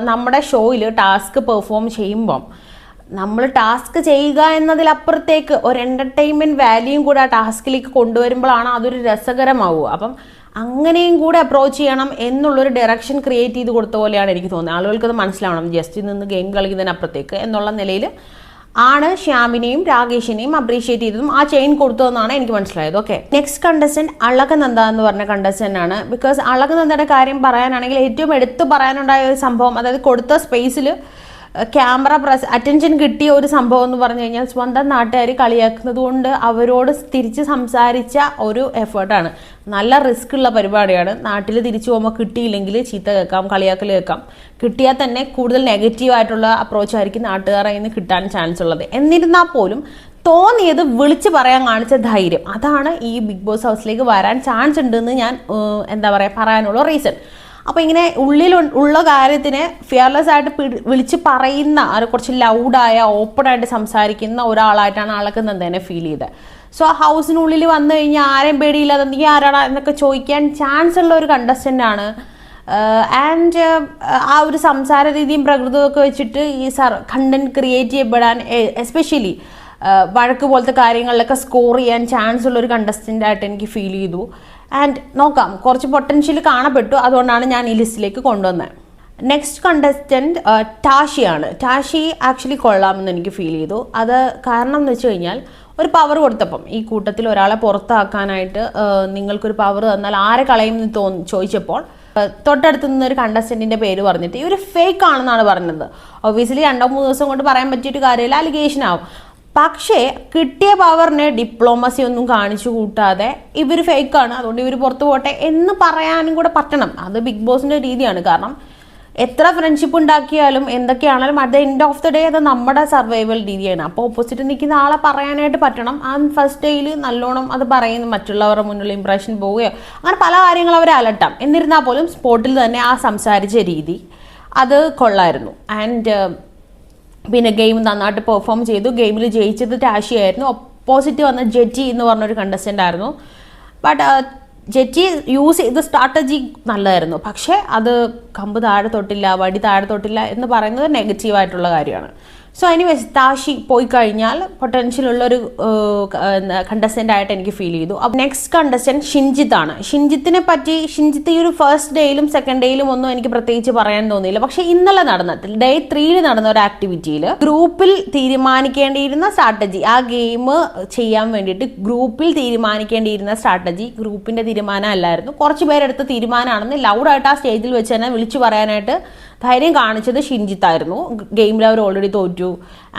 നമ്മുടെ ഷോയിൽ ടാസ്ക് പെർഫോം ചെയ്യുമ്പം നമ്മൾ ടാസ്ക് ചെയ്യുക എന്നതിലപ്പുറത്തേക്ക് ഒരു എൻ്റർടൈൻമെൻറ്റ് വാല്യൂയും കൂടെ ആ ടാസ്കിലേക്ക് കൊണ്ടുവരുമ്പോഴാണ് അതൊരു രസകരമാവുക. അപ്പം അങ്ങനെയും കൂടെ അപ്രോച്ച് ചെയ്യണം എന്നുള്ളൊരു ഡയറക്ഷൻ ക്രിയേറ്റ് ചെയ്ത് കൊടുത്ത പോലെയാണ് എനിക്ക് തോന്നുന്നത്. ആളുകൾക്കത് മനസ്സിലാവണം, ജസ്റ്റ് നിന്ന് ഗെയിം കളിക്കുന്നതിനപ്പുറത്തേക്ക് എന്നുള്ള നിലയിൽ ആണ് ശ്യാമിനെയും രാകേഷിനെയും അപ്രീഷിയേറ്റ് ചെയ്തതും ആ ചെയിൻ കൊടുത്തതെന്നാണ് എനിക്ക് മനസ്സിലായത്. ഓക്കെ, നെക്സ്റ്റ് കണ്ടസ്റ്റന്റ് അളകനന്ദ എന്ന് പറഞ്ഞ കണ്ടസ്റ്റന്റ് ആണ്. ബിക്കോസ് അളകനന്ദയുടെ കാര്യം പറയാനാണെങ്കിൽ ഏറ്റവും എടുത്തു പറയാനുണ്ടായ ഒരു സംഭവം, അതായത് കൊടുത്ത സ്പേസിൽ ക്യാമറ അറ്റൻഷൻ കിട്ടിയ ഒരു സംഭവം എന്ന് പറഞ്ഞു കഴിഞ്ഞാൽ സ്വന്തം നാട്ടുകാർ കളിയാക്കുന്നത് കൊണ്ട് അവരോട് തിരിച്ച് സംസാരിച്ച ഒരു എഫേർട്ടാണ്. നല്ല റിസ്ക് ഉള്ള പരിപാടിയാണ്. നാട്ടിൽ തിരിച്ചു പോകുമ്പോൾ കിട്ടിയില്ലെങ്കിൽ ചീത്ത കേൾക്കാം, കളിയാക്കൽ കേൾക്കാം. കിട്ടിയാൽ തന്നെ കൂടുതൽ നെഗറ്റീവായിട്ടുള്ള അപ്രോച്ചായിരിക്കും നാട്ടുകാരെ നിന്ന് കിട്ടാൻ ചാൻസ് ഉള്ളത്. എന്നിരുന്നാൽ പോലും തോന്നിയത് വിളിച്ച് പറയാൻ കാണിച്ച ധൈര്യം, അതാണ് ഈ ബിഗ് ബോസ് ഹൗസിലേക്ക് വരാൻ ചാൻസ് ഉണ്ടെന്ന് ഞാൻ പറയാനുള്ള റീസൺ. അപ്പോൾ ഇങ്ങനെ ഉള്ള കാര്യത്തിന് ഫിയർലെസ് ആയിട്ട് വിളിച്ച് പറയുന്ന, കുറച്ച് ലൗഡായ ഓപ്പണായിട്ട് സംസാരിക്കുന്ന ഒരാളായിട്ടാണ് ആൾക്ക് തന്നെ ഫീൽ ചെയ്തത്. സോ ആ ഹൗസിനുള്ളിൽ വന്നു കഴിഞ്ഞാൽ ആരെയും പേടിയില്ലാതെ നീ ആരാടാ എന്നൊക്കെ ചോദിക്കാൻ ചാൻസ് ഉള്ള ഒരു കണ്ടസ്റ്റൻ്റ് ആണ്. ആൻഡ് ആ ഒരു സംസാര രീതിയും പ്രകൃതവും ഒക്കെ വെച്ചിട്ട് ഈ കണ്ടന്റ് ക്രിയേറ്റ് ചെയ്യപ്പെടാൻ, എസ്പെഷ്യലി വഴക്ക് പോലത്തെ കാര്യങ്ങളിലൊക്കെ സ്കോർ ചെയ്യാൻ ചാൻസ് ഉള്ള ഒരു കണ്ടസ്റ്റൻ്റ് ആയിട്ട് എനിക്ക് ഫീൽ ചെയ്തു. ആൻഡ് നോക്കാം, കുറച്ച് പൊട്ടൻഷ്യൽ കാണപ്പെട്ടു. അതുകൊണ്ടാണ് ഞാൻ ഈ ലിസ്റ്റിലേക്ക് കൊണ്ടുവന്നത്. നെക്സ്റ്റ് കണ്ടസ്റ്റൻറ്റ് ടാഷിയാണ്. ടാഷി ആക്ച്വലി കൊള്ളാമെന്ന് എനിക്ക് ഫീൽ ചെയ്തു. അത് കാരണം എന്ന് വെച്ച് കഴിഞ്ഞാൽ ഒരു പവർ കൊടുത്തപ്പം ഈ കൂട്ടത്തിൽ ഒരാളെ പുറത്താക്കാനായിട്ട് നിങ്ങൾക്കൊരു പവർ തന്നാൽ ആരെ കളയുമെന്ന് ചോദിച്ചപ്പോൾ തൊട്ടടുത്ത് നിന്നൊരു കണ്ടസ്റ്റൻറ്റിൻ്റെ പേര് പറഞ്ഞിട്ട് ഈ ഒരു ഫേക്ക് ആണെന്നാണ് പറഞ്ഞത്. ഒബ്വിയസ്ലി 2-3 ദിവസം കൊണ്ട് പറയാൻ പറ്റിയിട്ട് കാര്യമില്ല, അലിഗേഷൻ ആവും. പക്ഷേ കിട്ടിയ പവറിനെ ഡിപ്ലോമസി ഒന്നും കാണിച്ചു കൂട്ടാതെ ഇവർ ഫേക്കാണ്, അതുകൊണ്ട് ഇവർ പുറത്തു പോട്ടെ എന്ന് പറയാനും കൂടെ പറ്റണം. അത് ബിഗ് ബോസിൻ്റെ രീതിയാണ്. കാരണം എത്ര ഫ്രണ്ട്ഷിപ്പ് ഉണ്ടാക്കിയാലും എന്തൊക്കെയാണെങ്കിലും at the end of the day അത് നമ്മുടെ സർവൈവൽ രീതിയാണ്. അപ്പോൾ ഓപ്പോസിറ്റ് നിൽക്കുന്ന ആളെ പറയാനായിട്ട് പറ്റണം. ആ ഫസ്റ്റ് ഡേയിൽ നല്ലോണം അത് പറയുന്നു, മറ്റുള്ളവരുടെ മുന്നിൽ ഇംപ്രഷൻ പോവുകയോ അങ്ങനെ പല കാര്യങ്ങൾ അവരെ അലട്ടാം. എന്നിരുന്നാൽ പോലും സ്പോട്ടിൽ തന്നെ ആ സംസാരിച്ച രീതി അത് കൊള്ളായിരുന്നു. ആൻഡ് പിന്നെ ഗെയിം നന്നായിട്ട് പെർഫോം ചെയ്തു. ഗെയിമിൽ ജയിച്ചത് ടാഷി ആയിരുന്നു. ഓപ്പോസിറ്റ് വന്ന ജെറ്റി എന്ന് പറഞ്ഞൊരു കണ്ടസ്റ്റൻ്റ് ആയിരുന്നു. ബട്ട് ജെറ്റി യൂസ് ചെയ്ത സ്ട്രാറ്റജി നല്ലതായിരുന്നു. പക്ഷേ അത് കമ്പ് താഴെ തൊട്ടില്ല, വടി താഴെ തൊട്ടില്ല എന്ന് പറയുന്നത് നെഗറ്റീവായിട്ടുള്ള കാര്യമാണ്. സോ എനിവേസ് ടാഷി പോയി കഴിഞ്ഞാൽ പൊട്ടൻഷ്യൽ ഉള്ളൊരു കണ്ടസ്റ്റൻ്റ് ആയിട്ട് എനിക്ക് ഫീൽ ചെയ്തു. അപ്പോൾ നെക്സ്റ്റ് കണ്ടസ്റ്റൻറ്റ് ഷിൻജിത്താണ്. ഷിൻജിത്ത് ഈ ഒരു ഫസ്റ്റ് ഡേയിലും സെക്കൻഡ് ഡേയിലും ഒന്നും എനിക്ക് പ്രത്യേകിച്ച് പറയാൻ തോന്നിയില്ല. പക്ഷേ ഇന്നലെ നടന്ന ഡേ 3 നടന്ന ഒരു ആക്ടിവിറ്റിയിൽ ഗ്രൂപ്പിൽ തീരുമാനിക്കേണ്ടിയിരുന്ന സ്ട്രാറ്റജി, ആ ഗെയിം ചെയ്യാൻ വേണ്ടിയിട്ട് ഗ്രൂപ്പിൽ തീരുമാനിക്കേണ്ടിയിരുന്ന സ്ട്രാറ്റജി ഗ്രൂപ്പിൻ്റെ തീരുമാനം അല്ലായിരുന്നു, കുറച്ച് പേരെടുത്ത തീരുമാനമാണെന്ന് ലൗഡായിട്ട് ആ സ്റ്റേജിൽ വെച്ച് തന്നെ വിളിച്ചു പറയാനായിട്ട് ധൈര്യം കാണിച്ചത് ഷിൻജിത്തായിരുന്നു. ഗെയിമിൽ അവർ ഓൾറെഡി തോറ്റു.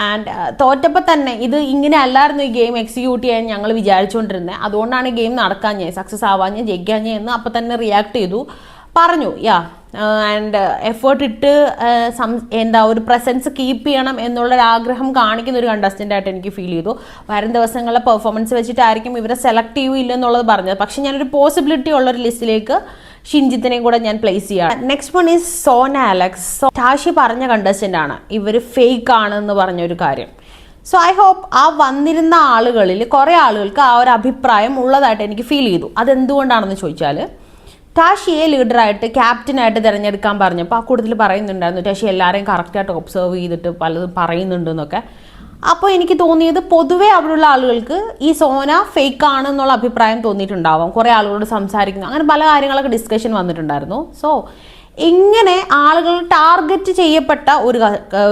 ആൻഡ് തോറ്റപ്പോൾ തന്നെ ഇത് ഇങ്ങനെ അല്ലായിരുന്നു ഈ ഗെയിം എക്സിക്യൂട്ട് ചെയ്യാൻ ഞങ്ങൾ വിചാരിച്ചുകൊണ്ടിരുന്നത്, അതുകൊണ്ടാണ് ഗെയിം നടക്കാഞ്ഞേ, സക്സസ് ആവാഞ്ഞേ, ജയിക്കാഞ്ഞേ എന്ന് അപ്പം തന്നെ റിയാക്ട് ചെയ്തു. പറഞ്ഞു ആൻഡ് എഫേർട്ട് ഇട്ട് എന്താ ഒരു പ്രസൻസ് കീപ്പ് ചെയ്യണം എന്നുള്ളൊരു ആഗ്രഹം കാണിക്കുന്ന ഒരു കണ്ടസ്റ്റൻ്റ് ആയിട്ട് എനിക്ക് ഫീൽ ചെയ്തു. വരും ദിവസങ്ങളിലെ പെർഫോമൻസ് വെച്ചിട്ടായിരിക്കും ഇവരെ സെലക്ട് ചെയ്യില്ല എന്നുള്ളത് പറഞ്ഞത്. പക്ഷെ ഞാനൊരു പോസിബിലിറ്റി ഉള്ളൊരു ലിസ്റ്റിലേക്ക് ഷിൻജിത്തിനെയും കൂടെ ഞാൻ പ്ലേസ് ചെയ്യാം. Next one is Sona Alex. Tashi പറഞ്ഞ കണ്ടസ്റ്റൻ്റ് ആണ് ഇവർ ഫേക്ക് ആണെന്ന് പറഞ്ഞൊരു കാര്യം. സോ ഐ ഹോപ്പ് ആ വന്നിരുന്ന ആളുകളിൽ കുറേ ആളുകൾക്ക് ആ ഒരു അഭിപ്രായം ഉള്ളതായിട്ട് എനിക്ക് ഫീൽ ചെയ്തു. അതെന്തുകൊണ്ടാണെന്ന് ചോദിച്ചാൽ, ടാഷിയെ ലീഡറായിട്ട് ക്യാപ്റ്റനായിട്ട് തിരഞ്ഞെടുക്കാൻ പറഞ്ഞപ്പോൾ ആ കൂടുതൽ പറയുന്നുണ്ടായിരുന്നു ടാഷി എല്ലാവരെയും കറക്റ്റായിട്ട് ഒബ്സർവ് ചെയ്തിട്ട് പലതും പറയുന്നുണ്ടെന്നൊക്കെ. അപ്പോൾ എനിക്ക് തോന്നിയത് പൊതുവെ അവിടെയുള്ള ആളുകൾക്ക് ഈ സോന ഫേക്ക് ആണെന്നുള്ള അഭിപ്രായം തോന്നിയിട്ടുണ്ടാവാം. കുറേ ആളുകളോട് സംസാരിക്കുന്നു, അങ്ങനെ പല കാര്യങ്ങളൊക്കെ ഡിസ്കഷൻ വന്നിട്ടുണ്ടായിരുന്നു. സോ ഇങ്ങനെ ആളുകൾ ടാർഗറ്റ് ചെയ്യപ്പെട്ട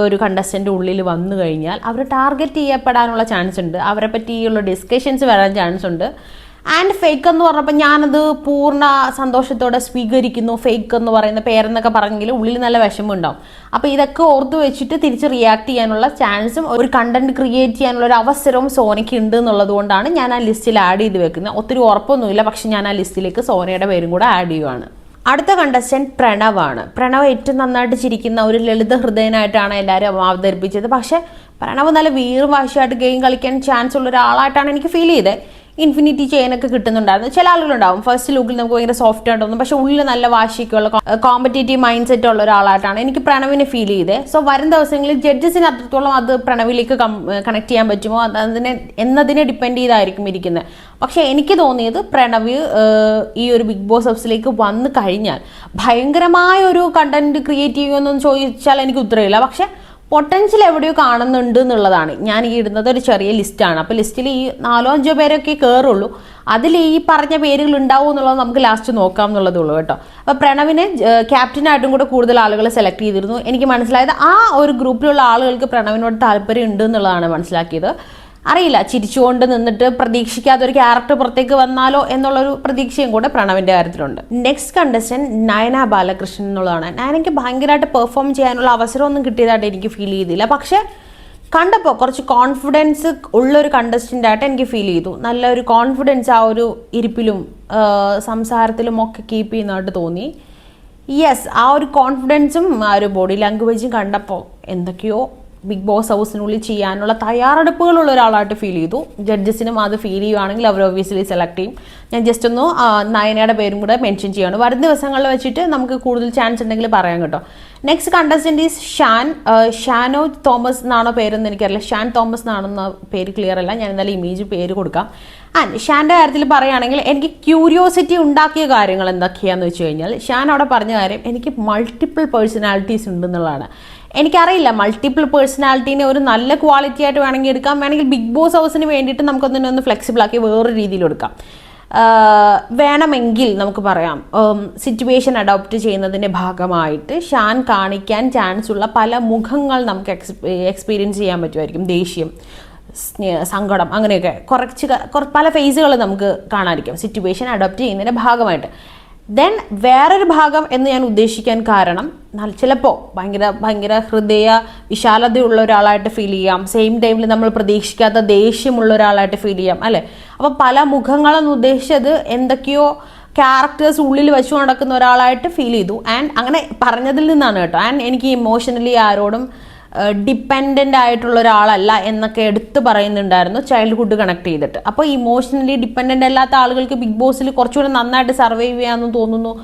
ഒരു കണ്ടസ്റ്റൻ്റ് ഉള്ളിൽ വന്നു കഴിഞ്ഞാൽ അവർ ടാർഗറ്റ് ചെയ്യപ്പെടാനുള്ള ചാൻസ് ഉണ്ട്, അവരെ പറ്റിയുള്ള ഡിസ്കഷൻസ് വരാൻ ചാൻസ് ഉണ്ട്. ആൻഡ് ഫേക്ക് എന്ന് പറഞ്ഞപ്പോൾ ഞാനത് പൂർണ്ണ സന്തോഷത്തോടെ സ്വീകരിക്കുന്നു. ഫേക്ക് എന്ന് പറയുന്ന പേരെന്നൊക്കെ പറഞ്ഞെങ്കിൽ ഉള്ളിൽ നല്ല വിഷമം ഉണ്ടാവും. അപ്പോൾ ഇതൊക്കെ ഓർത്ത് വെച്ചിട്ട് തിരിച്ച് റിയാക്ട് ചെയ്യാനുള്ള ചാൻസും ഒരു കണ്ടന്റ് ക്രിയേറ്റ് ചെയ്യാനുള്ള ഒരു അവസരവും സോനയ്ക്ക് ഉണ്ട് എന്നുള്ളത് കൊണ്ടാണ് ഞാൻ ആ ലിസ്റ്റിൽ ആഡ് ചെയ്ത് വെക്കുന്നത്. ഒത്തിരി ഉറപ്പൊന്നുമില്ല, പക്ഷെ ഞാൻ ആ ലിസ്റ്റിലേക്ക് സോനയുടെ പേരും കൂടെ ആഡ് ചെയ്യുവാണ്. അടുത്ത കണ്ടസ്റ്റന്റ് പ്രണവാണ്. പ്രണവ് ഏറ്റവും നന്നായിട്ട് ചിരിക്കുന്ന ഒരു ലളിത ഹൃദയനായിട്ടാണ് എല്ലാവരും അവതരിപ്പിച്ചത്. പക്ഷെ പ്രണവ് നല്ല വീറും വാശിയായിട്ട് ഗെയിം കളിക്കാൻ ചാൻസ് ഉള്ള ഒരാളായിട്ടാണ് എനിക്ക് ഫീൽ ചെയ്തത്. ഇൻഫിനിറ്റി ചെയിനൊക്കെ കിട്ടുന്നുണ്ടായിരുന്നു. ചില ആളുകളുണ്ടാവും ഫസ്റ്റ് ലുക്കിൽ നമുക്ക് ഭയങ്കര സോഫ്റ്റ് ആയിട്ട് തോന്നും, പക്ഷെ ഉള്ളിൽ നല്ല വാശിക്കുള്ള കോമ്പറ്റേറ്റീവ് മൈൻഡ് സെറ്റ് ഉള്ള ഒരാളായിട്ടാണ് എനിക്ക് പ്രണവിനെ ഫീൽ ചെയ്തത്. സോ വരും ദിവസങ്ങളിൽ ജഡ്ജസിന് അത്രത്തോളം അത് പ്രണവിലേക്ക് കണക്ട് ചെയ്യാൻ പറ്റുമോ എന്നതിനെ ഡിപ്പെൻഡ് ചെയ്തായിരിക്കും ഇരിക്കുന്നത്. പക്ഷെ എനിക്ക് തോന്നിയത് പ്രണവ് ഈ ഒരു ബിഗ് ബോസ് ഹൗസിലേക്ക് വന്നു കഴിഞ്ഞാൽ ഭയങ്കരമായ ഒരു കണ്ടന്റ് ക്രിയേറ്റ് ചെയ്യുമെന്നൊന്നും ചോദിച്ചാൽ എനിക്ക് ഉത്തരവില്ല. പക്ഷെ പൊട്ടൻഷ്യൽ എവിടെയോ കാണുന്നുണ്ട് എന്നുള്ളതാണ്. ഞാൻ ഈ ഇടുന്നത് ഒരു ചെറിയ ലിസ്റ്റാണ്. അപ്പോൾ ലിസ്റ്റിൽ ഈ 4-5 പേരൊക്കെ കയറുള്ളൂ. അതിൽ ഈ പറഞ്ഞ പേരുകൾ ഉണ്ടാവും എന്നുള്ളത് നമുക്ക് ലാസ്റ്റ് നോക്കാം എന്നുള്ളതേ ഉള്ളൂ കേട്ടോ. അപ്പോൾ പ്രണവിനെ ക്യാപ്റ്റനായിട്ടും കൂടെ കൂടുതൽ ആളുകൾ സെലക്ട് ചെയ്തിരുന്നു. എനിക്ക് മനസ്സിലായത് ആ ഒരു ഗ്രൂപ്പിലുള്ള ആളുകൾക്ക് പ്രണവിനോട് താല്പര്യം ഉണ്ട് എന്നുള്ളതാണ് മനസ്സിലാക്കിയത്. അറിയില്ല, ചിരിച്ചുകൊണ്ട് നിന്നിട്ട് പ്രതീക്ഷിക്കാത്ത ഒരു ക്യാരക്ടർ പുറത്തേക്ക് വന്നാലോ എന്നുള്ളൊരു പ്രതീക്ഷയും കൂടെ പ്രണവിൻ്റെ കാര്യത്തിലുണ്ട്. നെക്സ്റ്റ് കണ്ടസ്റ്റന്റ് നയന ബാലകൃഷ്ണൻ എന്നുള്ളതാണ്. നയനയ്ക്ക് ഭയങ്കരമായിട്ട് പെർഫോം ചെയ്യാനുള്ള അവസരമൊന്നും കിട്ടിയതായിട്ട് എനിക്ക് ഫീൽ ചെയ്തില്ല. പക്ഷെ കണ്ടപ്പോൾ കുറച്ച് കോൺഫിഡൻസ് ഉള്ളൊരു കണ്ടസ്റ്റൻ്റായിട്ട് എനിക്ക് ഫീൽ ചെയ്തു. നല്ലൊരു കോൺഫിഡൻസ് ആ ഒരു ഇരിപ്പിലും സംസാരത്തിലും ഒക്കെ കീപ്പ് ചെയ്യുന്നതായിട്ട് തോന്നി. യെസ്, ആ ഒരു കോൺഫിഡൻസും ആ ഒരു ബോഡി ലാംഗ്വേജും കണ്ടപ്പോൾ എന്തൊക്കെയോ ബിഗ് ബോസ് ഹൗസിനുള്ളിൽ ചെയ്യാനുള്ള തയ്യാറെടുപ്പുകളുള്ള ഒരാളായിട്ട് ഫീൽ ചെയ്തു. ജഡ്ജസിനും അത് ഫീൽ ചെയ്യുവാണെങ്കിൽ അവർ ഒബ്വിയസ്ലി സെലക്ട് ചെയ്യും. ഞാൻ ജസ്റ്റ് ഒന്ന് നയനയുടെ പേരും കൂടെ മെൻഷൻ ചെയ്യുകയാണ്. വരും ദിവസങ്ങളിൽ വെച്ചിട്ട് നമുക്ക് കൂടുതൽ ചാൻസ് ഉണ്ടെങ്കിൽ പറയാം കേട്ടോ. നെക്സ്റ്റ് കണ്ടസ്റ്റന്റ് ഈസ് ഷാനോ തോമസ് എന്നാണോ പേരെന്ന് എനിക്കറിയില്ല. ഷാൻ തോമസ് എന്നാണെന്ന പേര് ക്ലിയർ അല്ല. ഞാൻ എന്തായാലും ഇമേജ് പേര് കൊടുക്കാം. ആൻഡ് ഷാൻ്റെ കാര്യത്തിൽ പറയുകയാണെങ്കിൽ എനിക്ക് ക്യൂരിയോസിറ്റി ഉണ്ടാക്കിയ കാര്യങ്ങൾ എന്തൊക്കെയാണെന്ന് വെച്ച് കഴിഞ്ഞാൽ, ഷാൻ അവിടെ പറഞ്ഞ കാര്യം എനിക്ക് മൾട്ടിപ്പിൾ പേഴ്സണാലിറ്റീസ് ഉണ്ടെന്നുള്ളതാണ്. എനിക്കറിയില്ല, മൾട്ടിപ്പിൾ പേഴ്സണാലിറ്റീനെ ഒരു നല്ല ക്വാളിറ്റി ആയിട്ട് വേണമെങ്കിൽ എടുക്കാം, വേണമെങ്കിൽ ബിഗ് ബോസ് ഹൗസിന് വേണ്ടിയിട്ട് നമുക്കൊന്നിനൊന്ന് ഫ്ലെക്സിബിൾ ആക്കി വേറൊരു രീതിയിൽ എടുക്കാം. വേണമെങ്കിൽ നമുക്ക് പറയാം സിറ്റുവേഷൻ അഡോപ്റ്റ് ചെയ്യുന്നതിൻ്റെ ഭാഗമായിട്ട് ഷാൻ കാണിക്കാൻ ചാൻസ് ഉള്ള പല മുഖങ്ങൾ നമുക്ക് എക്സ്പീരിയൻസ് ചെയ്യാൻ പറ്റുമായിരിക്കും. ദേഷ്യം, സങ്കടം, അങ്ങനെയൊക്കെ പല ഫേസുകൾ നമുക്ക് കാണാതിരിക്കും സിറ്റുവേഷൻ അഡോപ്റ്റ് ചെയ്യുന്നതിൻ്റെ ഭാഗമായിട്ട്. ദെൻ വേറൊരു ഭാഗം എന്ന് ഞാൻ ഉദ്ദേശിക്കാൻ കാരണം ചിലപ്പോൾ ഭയങ്കര ഹൃദയ വിശാലതയുള്ള ഒരാളായിട്ട് ഫീൽ ചെയ്യാം. സെയിം ടൈമിൽ നമ്മൾ പ്രതീക്ഷിക്കാത്ത ദേഷ്യമുള്ള ഒരാളായിട്ട് ഫീൽ ചെയ്യാം അല്ലേ. അപ്പോൾ പല മുഖങ്ങളെന്ന് ഉദ്ദേശിച്ചത് എന്തൊക്കെയോ ക്യാരക്ടേഴ്സ് ഉള്ളിൽ വെച്ചു നടക്കുന്ന ഒരാളായിട്ട് ഫീൽ ചെയ്തു. ആൻഡ് അങ്ങനെ പറഞ്ഞതിൽ നിന്നാണ് കേട്ടോ. ആൻഡ് എനിക്ക് ഇമോഷണലി ആരോടും ഡിപ്പെൻഡൻ്റ് ആയിട്ടുള്ള ഒരാളല്ല എന്നൊക്കെ എടുത്ത് പറയുന്നുണ്ടായിരുന്നു ചൈൽഡ്ഹുഡ് കണക്ട് ചെയ്തിട്ട്. അപ്പോൾ ഇമോഷണലി ഡിപ്പെൻഡൻ്റ് അല്ലാത്ത ആളുകൾക്ക് ബിഗ് ബോസിൽ കുറച്ചുകൂടെ നന്നായിട്ട് സർവൈവ് ചെയ്യാമെന്ന് തോന്നുന്നു.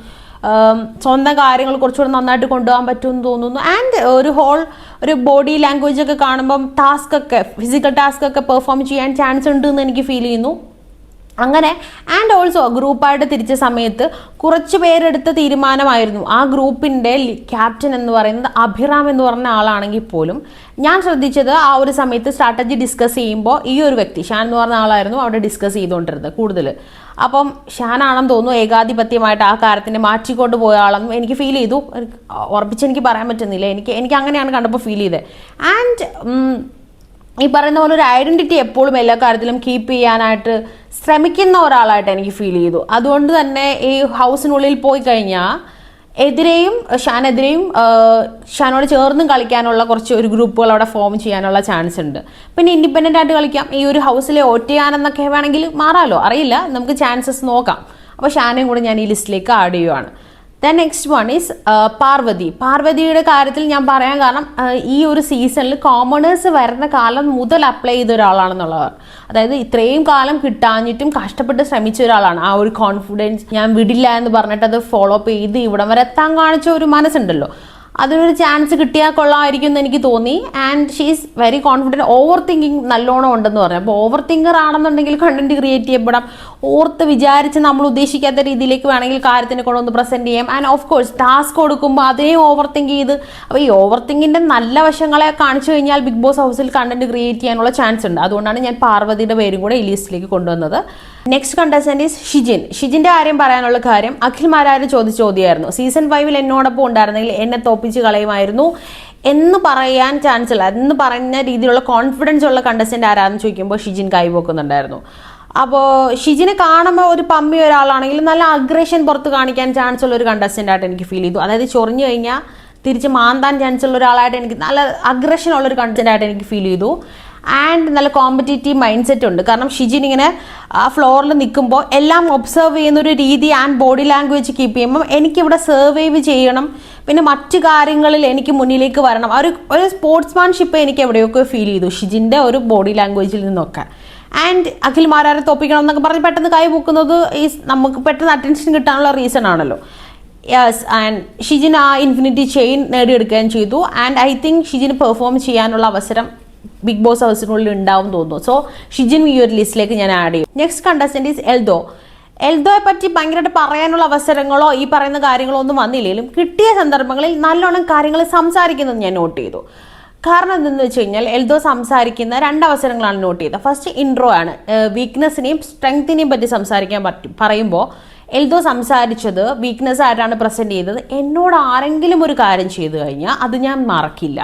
സ്വന്തം കാര്യങ്ങൾ കുറച്ചുകൂടെ നന്നായിട്ട് കൊണ്ടുപോകാൻ പറ്റുമെന്ന് തോന്നുന്നു. ആൻഡ് ഒരു ബോഡി ലാംഗ്വേജ് ഒക്കെ കാണുമ്പം ഫിസിക്കൽ ടാസ്ക് ഒക്കെ പെർഫോം ചെയ്യാൻ ചാൻസ് ഉണ്ട് എന്ന് എനിക്ക് ഫീൽ ചെയ്യുന്നു. അങ്ങനെ ആൻഡ് ഓൾസോ ഗ്രൂപ്പായിട്ട് തിരിച്ച സമയത്ത് കുറച്ച് പേരെടുത്ത തീരുമാനമായിരുന്നു. ആ ഗ്രൂപ്പിൻ്റെ ക്യാപ്റ്റൻ എന്ന് പറയുന്നത് അഭിറാം എന്ന് പറഞ്ഞ ആളാണെങ്കിൽ പോലും ഞാൻ ശ്രദ്ധിച്ചത് ആ ഒരു സമയത്ത് സ്ട്രാറ്റജി ഡിസ്കസ് ചെയ്യുമ്പോൾ ഈ ഒരു വ്യക്തി ഷാൻ എന്ന് പറഞ്ഞ ആളായിരുന്നു അവിടെ ഡിസ്കസ് ചെയ്തുകൊണ്ടിരുന്നത് കൂടുതൽ. അപ്പം ഷാനാണെന്ന് തോന്നുന്നു ഏകാധിപത്യമായിട്ട് ആ കാര്യത്തിനെ മാറ്റിക്കൊണ്ട് പോയ ആളെന്നും എനിക്ക് ഫീൽ ചെയ്തു. ഉറപ്പിച്ചെനിക്ക് പറയാൻ പറ്റുന്നില്ല, എനിക്ക് അങ്ങനെയാണ് കണ്ടപ്പോൾ ഫീൽ ചെയ്തത്. ആൻഡ് ഈ പറയുന്ന പോലെ ഒരു ഐഡൻറ്റിറ്റി എപ്പോഴും എല്ലാ കാര്യത്തിലും കീപ്പ് ചെയ്യാനായിട്ട് ശ്രമിക്കുന്ന ഒരാളായിട്ട് എനിക്ക് ഫീൽ ചെയ്തു. അതുകൊണ്ട് തന്നെ ഈ ഹൗസിനുള്ളിൽ പോയി കഴിഞ്ഞാൽ ഷാനെതിരെയും ഷാനോട് ചേർന്നും കളിക്കാനുള്ള ഒരു ഗ്രൂപ്പുകൾ അവിടെ ഫോം ചെയ്യാനുള്ള ചാൻസ് ഉണ്ട്. പിന്നെ ഇൻഡിപെൻഡൻ്റ് ആയിട്ട് കളിക്കാം. ഈ ഒരു ഹൗസിലെ ഒറ്റയാനെന്നൊക്കെ വേണമെങ്കിൽ മാറാമല്ലോ, അറിയില്ല, നമുക്ക് ചാൻസസ് നോക്കാം. അപ്പോൾ ഷാനെയും കൂടെ ഞാൻ ഈ ലിസ്റ്റിലേക്ക് ആഡ് ചെയ്യുവാണ്. ദെൻ നെക്സ്റ്റ് വൺ ഈസ് പാർവതിയുടെ കാര്യത്തിൽ ഞാൻ പറയാൻ കാരണം ഈ ഒരു സീസണിൽ കോമണേഴ്സ് വരുന്ന കാലം മുതൽ അപ്ലൈ ചെയ്ത ഒരാളാണെന്നുള്ളത്. അതായത് ഇത്രയും കാലം കിട്ടാഞ്ഞിട്ടും കഷ്ടപ്പെട്ട് ശ്രമിച്ച ഒരാളാണ്. ആ ഒരു കോൺഫിഡൻസ്, ഞാൻ വിടില്ല എന്ന് പറഞ്ഞിട്ട് അത് ഫോളോ അപ്പ് ചെയ്ത് ഇവിടം വരെ എത്താൻ കാണിച്ച ഒരു മനസ്സുണ്ടല്ലോ, അതിനൊരു ചാൻസ് കിട്ടിയാൽ കൊള്ളാമായിരിക്കും എന്ന് എനിക്ക് തോന്നി. And she is very confident. Over thinking നല്ലോണം ഉണ്ടെന്ന് പറഞ്ഞു. അപ്പോൾ ഓവർ തിങ്കർ ആണെന്നുണ്ടെങ്കിൽ കണ്ടന്റ് ക്രിയേറ്റ് ചെയ്യപ്പെടാം. ഓർത്ത് വിചാരിച്ച് നമ്മൾ ഉദ്ദേശിക്കാത്ത രീതിയിലേക്ക് വേണമെങ്കിൽ കാര്യത്തിനെ കൊണ്ടൊന്ന് പ്രസന്റ് ചെയ്യാം. ആൻഡ് ഓഫ് കോഴ്സ് ടാസ്ക് കൊടുക്കുമ്പോൾ അതേ ഓവർ തിങ്ക് ചെയ്ത്, അപ്പോൾ ഈ ഓവർ തിങ്കിൻ്റെ നല്ല വശങ്ങളെ കാണിച്ചു കഴിഞ്ഞാൽ ബിഗ് ബോസ് ഹൗസിൽ കണ്ടന്റ് ക്രിയേറ്റ് ചെയ്യാനുള്ള ചാൻസ് ഉണ്ട്. അതുകൊണ്ടാണ് ഞാൻ പാർവതിയുടെ പേരും കൂടെ ഈ ലിസ്റ്റിലേക്ക് കൊണ്ടുവന്നത്. നെക്സ്റ്റ് കണ്ടസ്റ്റന്റ് ഈസ് ഷിജിൻ്റെ കാര്യം പറയാനുള്ള കാര്യം, അഖിൽ മാരാര് ചോദിച്ച ചോദ്യമായിരുന്നു. സീസൺ 5 എന്നോടൊപ്പം ഉണ്ടായിരുന്നെങ്കിൽ എന്നെ തോപ്പിച്ച് കളയുമായിരുന്നു എന്ന് പറയാൻ ചാൻസ് ഇല്ല. എന്ന് പറഞ്ഞ രീതിയിലുള്ള കോൺഫിഡൻസ് ഉള്ള കണ്ടസ്റ്റന്റ് ആരാന്ന് ചോദിക്കുമ്പോൾ ഷിജിൻ കൈവക്കുന്നുണ്ടായിരുന്നു. അപ്പോൾ ഷിജിനെ കാണുമ്പോൾ ഒരു പമ്മി ഒരാളാണെങ്കിൽ നല്ല അഗ്രഷൻ പുറത്ത് കാണിക്കാൻ ചാൻസ് ഉള്ള ഒരു കണ്ടസ്റ്റന്റ് ആയിട്ട് എനിക്ക് ഫീൽ ചെയ്തു. അതായത് ചൊറിഞ്ഞു കഴിഞ്ഞാൽ തിരിച്ച് മാന്താൻ ചാൻസ് ഉള്ള ഒരാളായിട്ട് എനിക്ക്, നല്ല അഗ്രഷൻ ഉള്ളൊരു കണ്ടസ്റ്റന്റ് ആയിട്ട് എനിക്ക് ഫീൽ ചെയ്തു. ആൻഡ് നല്ല കോമ്പറ്റേറ്റീവ് മൈൻഡ് സെറ്റ് ഉണ്ട്. കാരണം ഷിജിൻ ഇങ്ങനെ ആ ഫ്ലോറിൽ നിൽക്കുമ്പോൾ എല്ലാം ഒബ്സർവ് ചെയ്യുന്നൊരു രീതി ആൻഡ് ബോഡി ലാംഗ്വേജ് കീപ്പ് ചെയ്യുമ്പം എനിക്കിവിടെ സർവൈവ് ചെയ്യണം, പിന്നെ മറ്റു കാര്യങ്ങളിൽ എനിക്ക് മുന്നിലേക്ക് വരണം. ഒരു സ്പോർട്സ്മാൻഷിപ്പ് എനിക്ക് എവിടെയൊക്കെ ഫീൽ ചെയ്തു ഷിജിൻ്റെ ഒരു ബോഡി ലാംഗ്വേജിൽ നിന്നൊക്കെ. ആൻഡ് അഖിൽ മാരാരെ തോപ്പിക്കണം എന്നൊക്കെ പറഞ്ഞ് പെട്ടെന്ന് കൈ പൊക്കുന്നത് നമുക്ക് പെട്ടെന്ന് അറ്റൻഷൻ കിട്ടാനുള്ള റീസൺ ആണല്ലോ. യെസ്, ആൻഡ് ഷിജിൻ ആ ഇൻഫിനിറ്റി ചെയിൻ നേടിയെടുക്കുകയും ചെയ്തു. And I think Shijin perform ചെയ്യാനുള്ള അവസരം ബിഗ് ബോസ് ഹൗസിനുള്ളിൽ ഉണ്ടാവും തോന്നുന്നു. സോ ഷിജിൻ ഈ ഒരു ലിസ്റ്റിലേക്ക് ഞാൻ ആഡ് ചെയ്യും. നെക്സ്റ്റ് കണ്ടസ്റ്റന്റ് ഈസ് എൽദോയെ പറ്റി ഭയങ്കരമായിട്ട് പറയാനുള്ള അവസരങ്ങളോ ഈ പറയുന്ന കാര്യങ്ങളോ ഒന്നും വന്നില്ലെങ്കിലും കിട്ടിയ സന്ദർഭങ്ങളിൽ നല്ലോണം കാര്യങ്ങൾ സംസാരിക്കുന്നത് ഞാൻ നോട്ട് ചെയ്തു. കാരണം എന്തെന്ന് വെച്ച് കഴിഞ്ഞാൽ എൽദോ സംസാരിക്കുന്ന 2 അവസരങ്ങളാണ് നോട്ട് ചെയ്തത്. ഫസ്റ്റ് ഇൻട്രോ ആണ്. വീക്ക്നെസ്സിനെയും സ്ട്രെങ്ത്തിനെയും പറ്റി സംസാരിക്കാൻ പറയുമ്പോൾ എൽദോ സംസാരിച്ചത് വീക്ക്നെസ് ആയിട്ടാണ് പ്രസന്റ് ചെയ്തത്. എന്നോട് ആരെങ്കിലും ഒരു കാര്യം ചെയ്തു കഴിഞ്ഞാൽ അത് ഞാൻ മറക്കില്ല,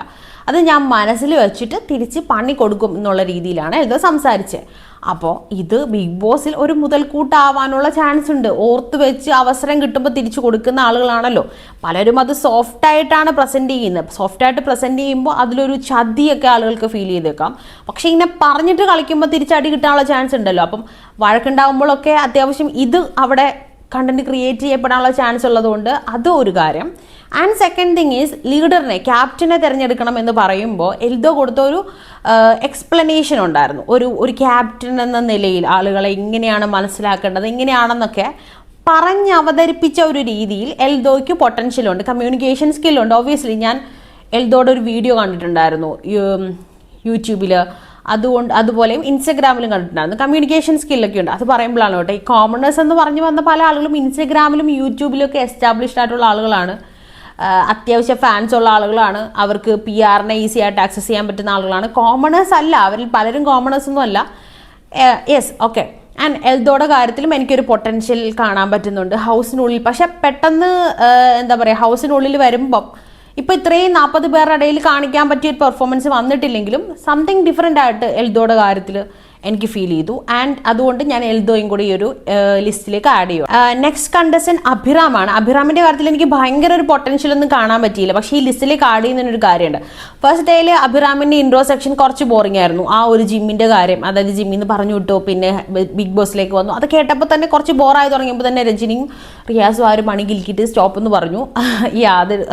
അത് ഞാൻ മനസ്സിൽ വെച്ചിട്ട് തിരിച്ച് പണി കൊടുക്കും എന്നുള്ള രീതിയിലാണ് എൽദോ സംസാരിച്ചത്. അപ്പോൾ ഇത് ബിഗ് ബോസിൽ ഒരു മുതൽക്കൂട്ടാവാനുള്ള ചാൻസ് ഉണ്ട്. ഓർത്ത് വെച്ച് അവസരം കിട്ടുമ്പോൾ തിരിച്ചു കൊടുക്കുന്ന ആളുകളാണല്ലോ പലരും. അത് സോഫ്റ്റായിട്ടാണ് പ്രസൻറ്റ് ചെയ്യുന്നത്. സോഫ്റ്റായിട്ട് പ്രസൻറ്റ് ചെയ്യുമ്പോൾ അതിലൊരു ചതിയൊക്കെ ആളുകൾക്ക് ഫീൽ ചെയ്തേക്കാം. പക്ഷേ ഇങ്ങനെ പറഞ്ഞിട്ട് കളിക്കുമ്പോൾ തിരിച്ചടി കിട്ടാനുള്ള ചാൻസ് ഉണ്ടല്ലോ. അപ്പം വഴക്കുണ്ടാകുമ്പോഴൊക്കെ അത്യാവശ്യം ഇത് അവിടെ കണ്ടന്റ് ക്രിയേറ്റ് ചെയ്യപ്പെടാനുള്ള ചാൻസ് ഉള്ളതുകൊണ്ട് അത് ഒരു കാര്യം. ആൻഡ് സെക്കൻഡ് തിങ് ഈസ് ലീഡറിനെ, ക്യാപ്റ്റനെ തിരഞ്ഞെടുക്കണം എന്ന് പറയുമ്പോൾ എൽദോ കൊടുത്ത ഒരു എക്സ്പ്ലനേഷൻ ഉണ്ടായിരുന്നു. ഒരു ക്യാപ്റ്റൻ എന്ന നിലയിൽ ആളുകളെ ഇങ്ങനെയാണ് മനസ്സിലാക്കേണ്ടത്, ഇങ്ങനെയാണെന്നൊക്കെ പറഞ്ഞ് അവതരിപ്പിച്ച ഒരു രീതിയിൽ എൽദോയ്ക്ക് പൊട്ടൻഷ്യലുണ്ട്, കമ്മ്യൂണിക്കേഷൻ സ്കില്ലുണ്ട്. ഓബ്വിയസ്ലി ഞാൻ എൽദോയുടെ ഒരു വീഡിയോ കണ്ടിട്ടുണ്ടായിരുന്നു യൂട്യൂബിൽ, അതുപോലെയും ഇൻസ്റ്റഗ്രാമിലും കണ്ടിട്ടുണ്ടായിരുന്നു. കമ്മ്യൂണിക്കേഷൻ സ്കില്ലൊക്കെ ഉണ്ട്. അത് പറയുമ്പോഴാണ് കേട്ടോ ഈ കോമണേഴ്സ് എന്ന് പറഞ്ഞു വന്ന പല ആളുകളും ഇൻസ്റ്റഗ്രാമിലും യൂട്യൂബിലും ഒക്കെ എസ്റ്റാബ്ലിഷ്ഡ് ആയിട്ടുള്ള ആളുകളാണ്, അത്യാവശ്യം ഫാൻസ് ഉള്ള ആളുകളാണ്, അവർക്ക് PR-നെ ഈസി ആയിട്ട് ആക്സസ് ചെയ്യാൻ പറ്റുന്ന ആളുകളാണ്. കോമണേഴ്സ് അല്ല, അവരിൽ പലരും കോമണേഴ്സ് ഒന്നും അല്ല. Yes, okay. ആൻഡ് എൽദോയുടെ കാര്യത്തിലും എനിക്കൊരു പൊട്ടൻഷ്യൽ കാണാൻ പറ്റുന്നുണ്ട് ഹൗസിനുള്ളിൽ. പക്ഷെ പെട്ടെന്ന് എന്താ പറയുക, ഹൗസിനുള്ളിൽ വരുമ്പം ഇപ്പോൾ ഇത്രയും 40 പേരുടെ ഇടയിൽ കാണിക്കാൻ പറ്റിയ ഒരു പെർഫോമൻസ് വന്നിട്ടില്ലെങ്കിലും സംതിങ് ഡിഫറെൻ്റ് ആയിട്ട് എൽദോയുടെ കാര്യത്തിൽ എനിക്ക് ഫീൽ ചെയ്തു. ആൻഡ് അതുകൊണ്ട് ഞാൻ എൽദോയും കൂടി ഈ ഒരു ലിസ്റ്റിലേക്ക് ആഡ് ചെയ്യും. Next contestant അഭിറാമാണ്. അഭിറാമിൻ്റെ കാര്യത്തിൽ എനിക്ക് ഭയങ്കര ഒരു പൊട്ടൻഷ്യൽ ഒന്നും കാണാൻ പറ്റിയില്ല. പക്ഷേ ഈ ലിസ്റ്റിലേക്ക് ആഡ് ചെയ്യുന്നതിനൊരു കാര്യമുണ്ട്. ഫസ്റ്റ് ഡേയിൽ അഭിറാമിൻ്റെ ഇൻട്രോ സെക്ഷൻ കുറച്ച് ബോറിംഗ് ആയിരുന്നു. ആ ഒരു ജിമ്മിൻ്റെ കാര്യം, അതായത് ജിമ്മിൽ നിന്ന് പറഞ്ഞു വിട്ടു, പിന്നെ ബിഗ് ബോസിലേക്ക് വന്നു. അത് കേട്ടപ്പോൾ തന്നെ കുറച്ച് ബോറായി തുടങ്ങിയപ്പോൾ തന്നെ രജനിയും റിയാസും ആ ഒരു പണി കിൽക്കിയിട്ട് സ്റ്റോപ്പ് എന്ന് പറഞ്ഞു.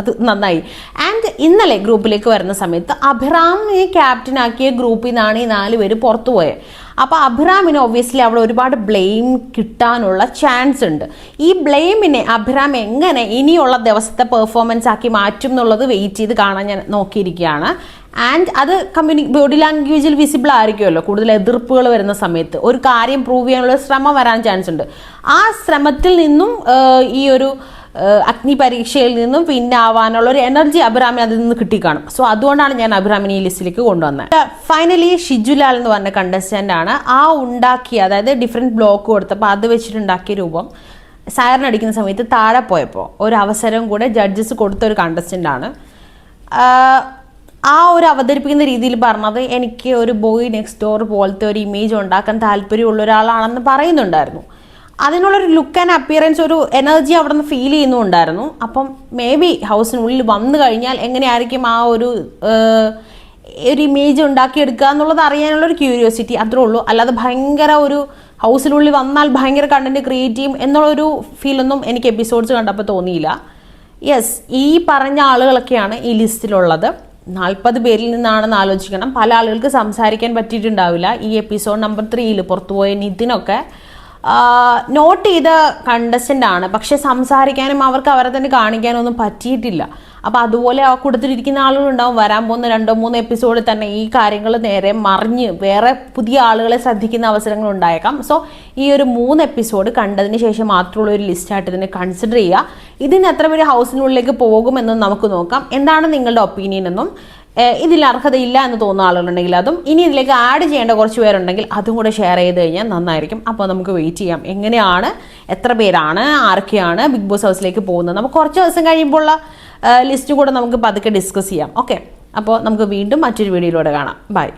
അത് നന്നായി. ആൻഡ് ഇന്നലെ ഗ്രൂപ്പിലേക്ക് വരുന്ന സമയത്ത് അഭിറാമിനെ ക്യാപ്റ്റനാക്കിയ ഗ്രൂപ്പിൽ നിന്നാണ് ഈ 4 പേര് പുറത്തു പോയത്. അപ്പോൾ അഭിറാമിന് ഒബ്വിയസ്ലി അവിടെ ഒരുപാട് ബ്ലെയിം കിട്ടാനുള്ള ചാൻസ് ഉണ്ട്. ഈ ബ്ലെയിമിനെ അഭിറാം എങ്ങനെ ഇനിയുള്ള ദിവസത്തെ പെർഫോമൻസ് ആക്കി മാറ്റും എന്നുള്ളത് വെയിറ്റ് ചെയ്ത് കാണാൻ ഞാൻ നോക്കിയിരിക്കുകയാണ്. ആൻഡ് അത് ബോഡി ലാംഗ്വേജിൽ വിസിബിൾ ആയിരിക്കുമല്ലോ. കൂടുതൽ എതിർപ്പുകൾ വരുന്ന സമയത്ത് ഒരു കാര്യം പ്രൂവ് ചെയ്യാനുള്ള ശ്രമം വരാൻ ചാൻസ് ഉണ്ട്. ആ ശ്രമത്തിൽ നിന്നും ഈ ഒരു അഗ്നി പരീക്ഷയിൽ നിന്നും പിന്നാവാനുള്ള ഒരു എനർജി അഭിറാമിന് അതിൽ നിന്ന് കിട്ടിക്കാണും. സോ അതുകൊണ്ടാണ് ഞാൻ അഭിറാമിനെ ഈ ലിസ്റ്റിലേക്ക് കൊണ്ടുവന്നത്. ഫൈനലി ഷിജുലാൽ എന്ന് പറഞ്ഞ കണ്ടസ്റ്റന്റ് ആണ്. ആ ഉണ്ടാക്കിയ, അതായത് ഡിഫറെൻറ്റ് ബ്ലോക്ക് കൊടുത്തപ്പോൾ അത് വെച്ചിട്ടുണ്ടാക്കിയ രൂപം സൈറനടിക്കുന്ന സമയത്ത് താഴെ പോയപ്പോൾ ഒരു അവസരം കൂടെ ജഡ്ജസ് കൊടുത്ത ഒരു കണ്ടസ്റ്റന്റ് ആണ്. ആ ഒരു അവതരിപ്പിക്കുന്ന രീതിയിൽ പറഞ്ഞത് എനിക്ക് ഒരു ബോയ് നെക്സ്റ്റ് ഡോർ പോലത്തെ ഒരു ഇമേജ് ഉണ്ടാക്കാൻ താല്പര്യമുള്ള ഒരാളാണെന്ന് പറയുന്നുണ്ടായിരുന്നു. അതിനുള്ളൊരു ലുക്ക് ആൻഡ് അപ്പിയറൻസ്, ഒരു എനർജി അവിടെ നിന്ന് ഫീൽ ചെയ്യുന്നുണ്ടായിരുന്നു. അപ്പം മേ ബി ഹൗസിനുള്ളിൽ വന്നു കഴിഞ്ഞാൽ എങ്ങനെയായിരിക്കും ആ ഒരു ഇമേജ് ഉണ്ടാക്കിയെടുക്കുക എന്നുള്ളത് അറിയാനുള്ളൊരു ക്യൂരിയോസിറ്റി, അത്രേ ഉള്ളൂ. അല്ലാതെ ഭയങ്കര ഒരു ഹൗസിനുള്ളിൽ വന്നാൽ ഭയങ്കര കണ്ടന്റ് ക്രിയേറ്റ് ചെയ്യും എന്നുള്ളൊരു ഫീലൊന്നും എനിക്ക് എപ്പിസോഡ്സ് കണ്ടപ്പോൾ തോന്നിയില്ല. യെസ്, ഈ പറഞ്ഞ ആളുകളൊക്കെയാണ് ഈ ലിസ്റ്റിലുള്ളത്. 40 പേരിൽ നിന്നാണെന്ന് ആലോചിക്കണം. പല ആളുകൾക്ക് സംസാരിക്കാൻ പറ്റിയിട്ടുണ്ടാവില്ല. ഈ എപ്പിസോഡ് നമ്പർ 3 പുറത്തുപോയ നിതിനൊക്കെ നോട്ട് ചെയ്ത കണ്ടസ്റ്റൻ്റ് ആണ്, പക്ഷെ സംസാരിക്കാനും അവർക്ക് അവരെ തന്നെ കാണിക്കാനും ഒന്നും പറ്റിയിട്ടില്ല. അപ്പോൾ അതുപോലെ ആ കൂട്ടത്തിലിരിക്കുന്ന ആളുകളുണ്ടാവും, വരാൻ പോകുന്ന 2-3 എപ്പിസോഡിൽ തന്നെ ഈ കാര്യങ്ങൾ നേരെ മറിഞ്ഞ് വേറെ പുതിയ ആളുകളെ ശ്രദ്ധിക്കുന്ന അവസരങ്ങൾ ഉണ്ടായേക്കാം. സോ ഈ ഒരു 3 എപ്പിസോഡ് കണ്ടതിന് ശേഷം മാത്രമുള്ള ഒരു ലിസ്റ്റായിട്ട് ഇതിനെ കൺസിഡർ ചെയ്യുക. ഇതിന് എത്ര പേര് ഹൗസിനുള്ളിലേക്ക് പോകുമെന്നും നമുക്ക് നോക്കാം. എന്താണ് നിങ്ങളുടെ ഒപ്പീനിയൻ എന്നും ഇതിൽ അർഹതയില്ല എന്ന് തോന്നുന്ന ആളുകളുണ്ടെങ്കിൽ അതും, ഇനി ഇതിലേക്ക് ആഡ് ചെയ്യേണ്ട കുറച്ച് പേരുണ്ടെങ്കിൽ അതും കൂടെ ഷെയർ ചെയ്ത് കഴിഞ്ഞാൽ നന്നായിരിക്കും. അപ്പോൾ നമുക്ക് വെയിറ്റ് ചെയ്യാം, എങ്ങനെയാണ്, എത്ര പേരാണ്, ആരൊക്കെയാണ് ബിഗ് ബോസ് ഹൗസിലേക്ക് പോകുന്നത്. നമുക്ക് കുറച്ച് ദിവസം കഴിയുമ്പോൾ ഉള്ള ലിസ്റ്റ് കൂടെ നമുക്ക് പതുക്കെ ഡിസ്കസ് ചെയ്യാം. ഓക്കെ, അപ്പോൾ നമുക്ക് വീണ്ടും മറ്റൊരു വീഡിയോയിലൂടെ കാണാം. ബൈ.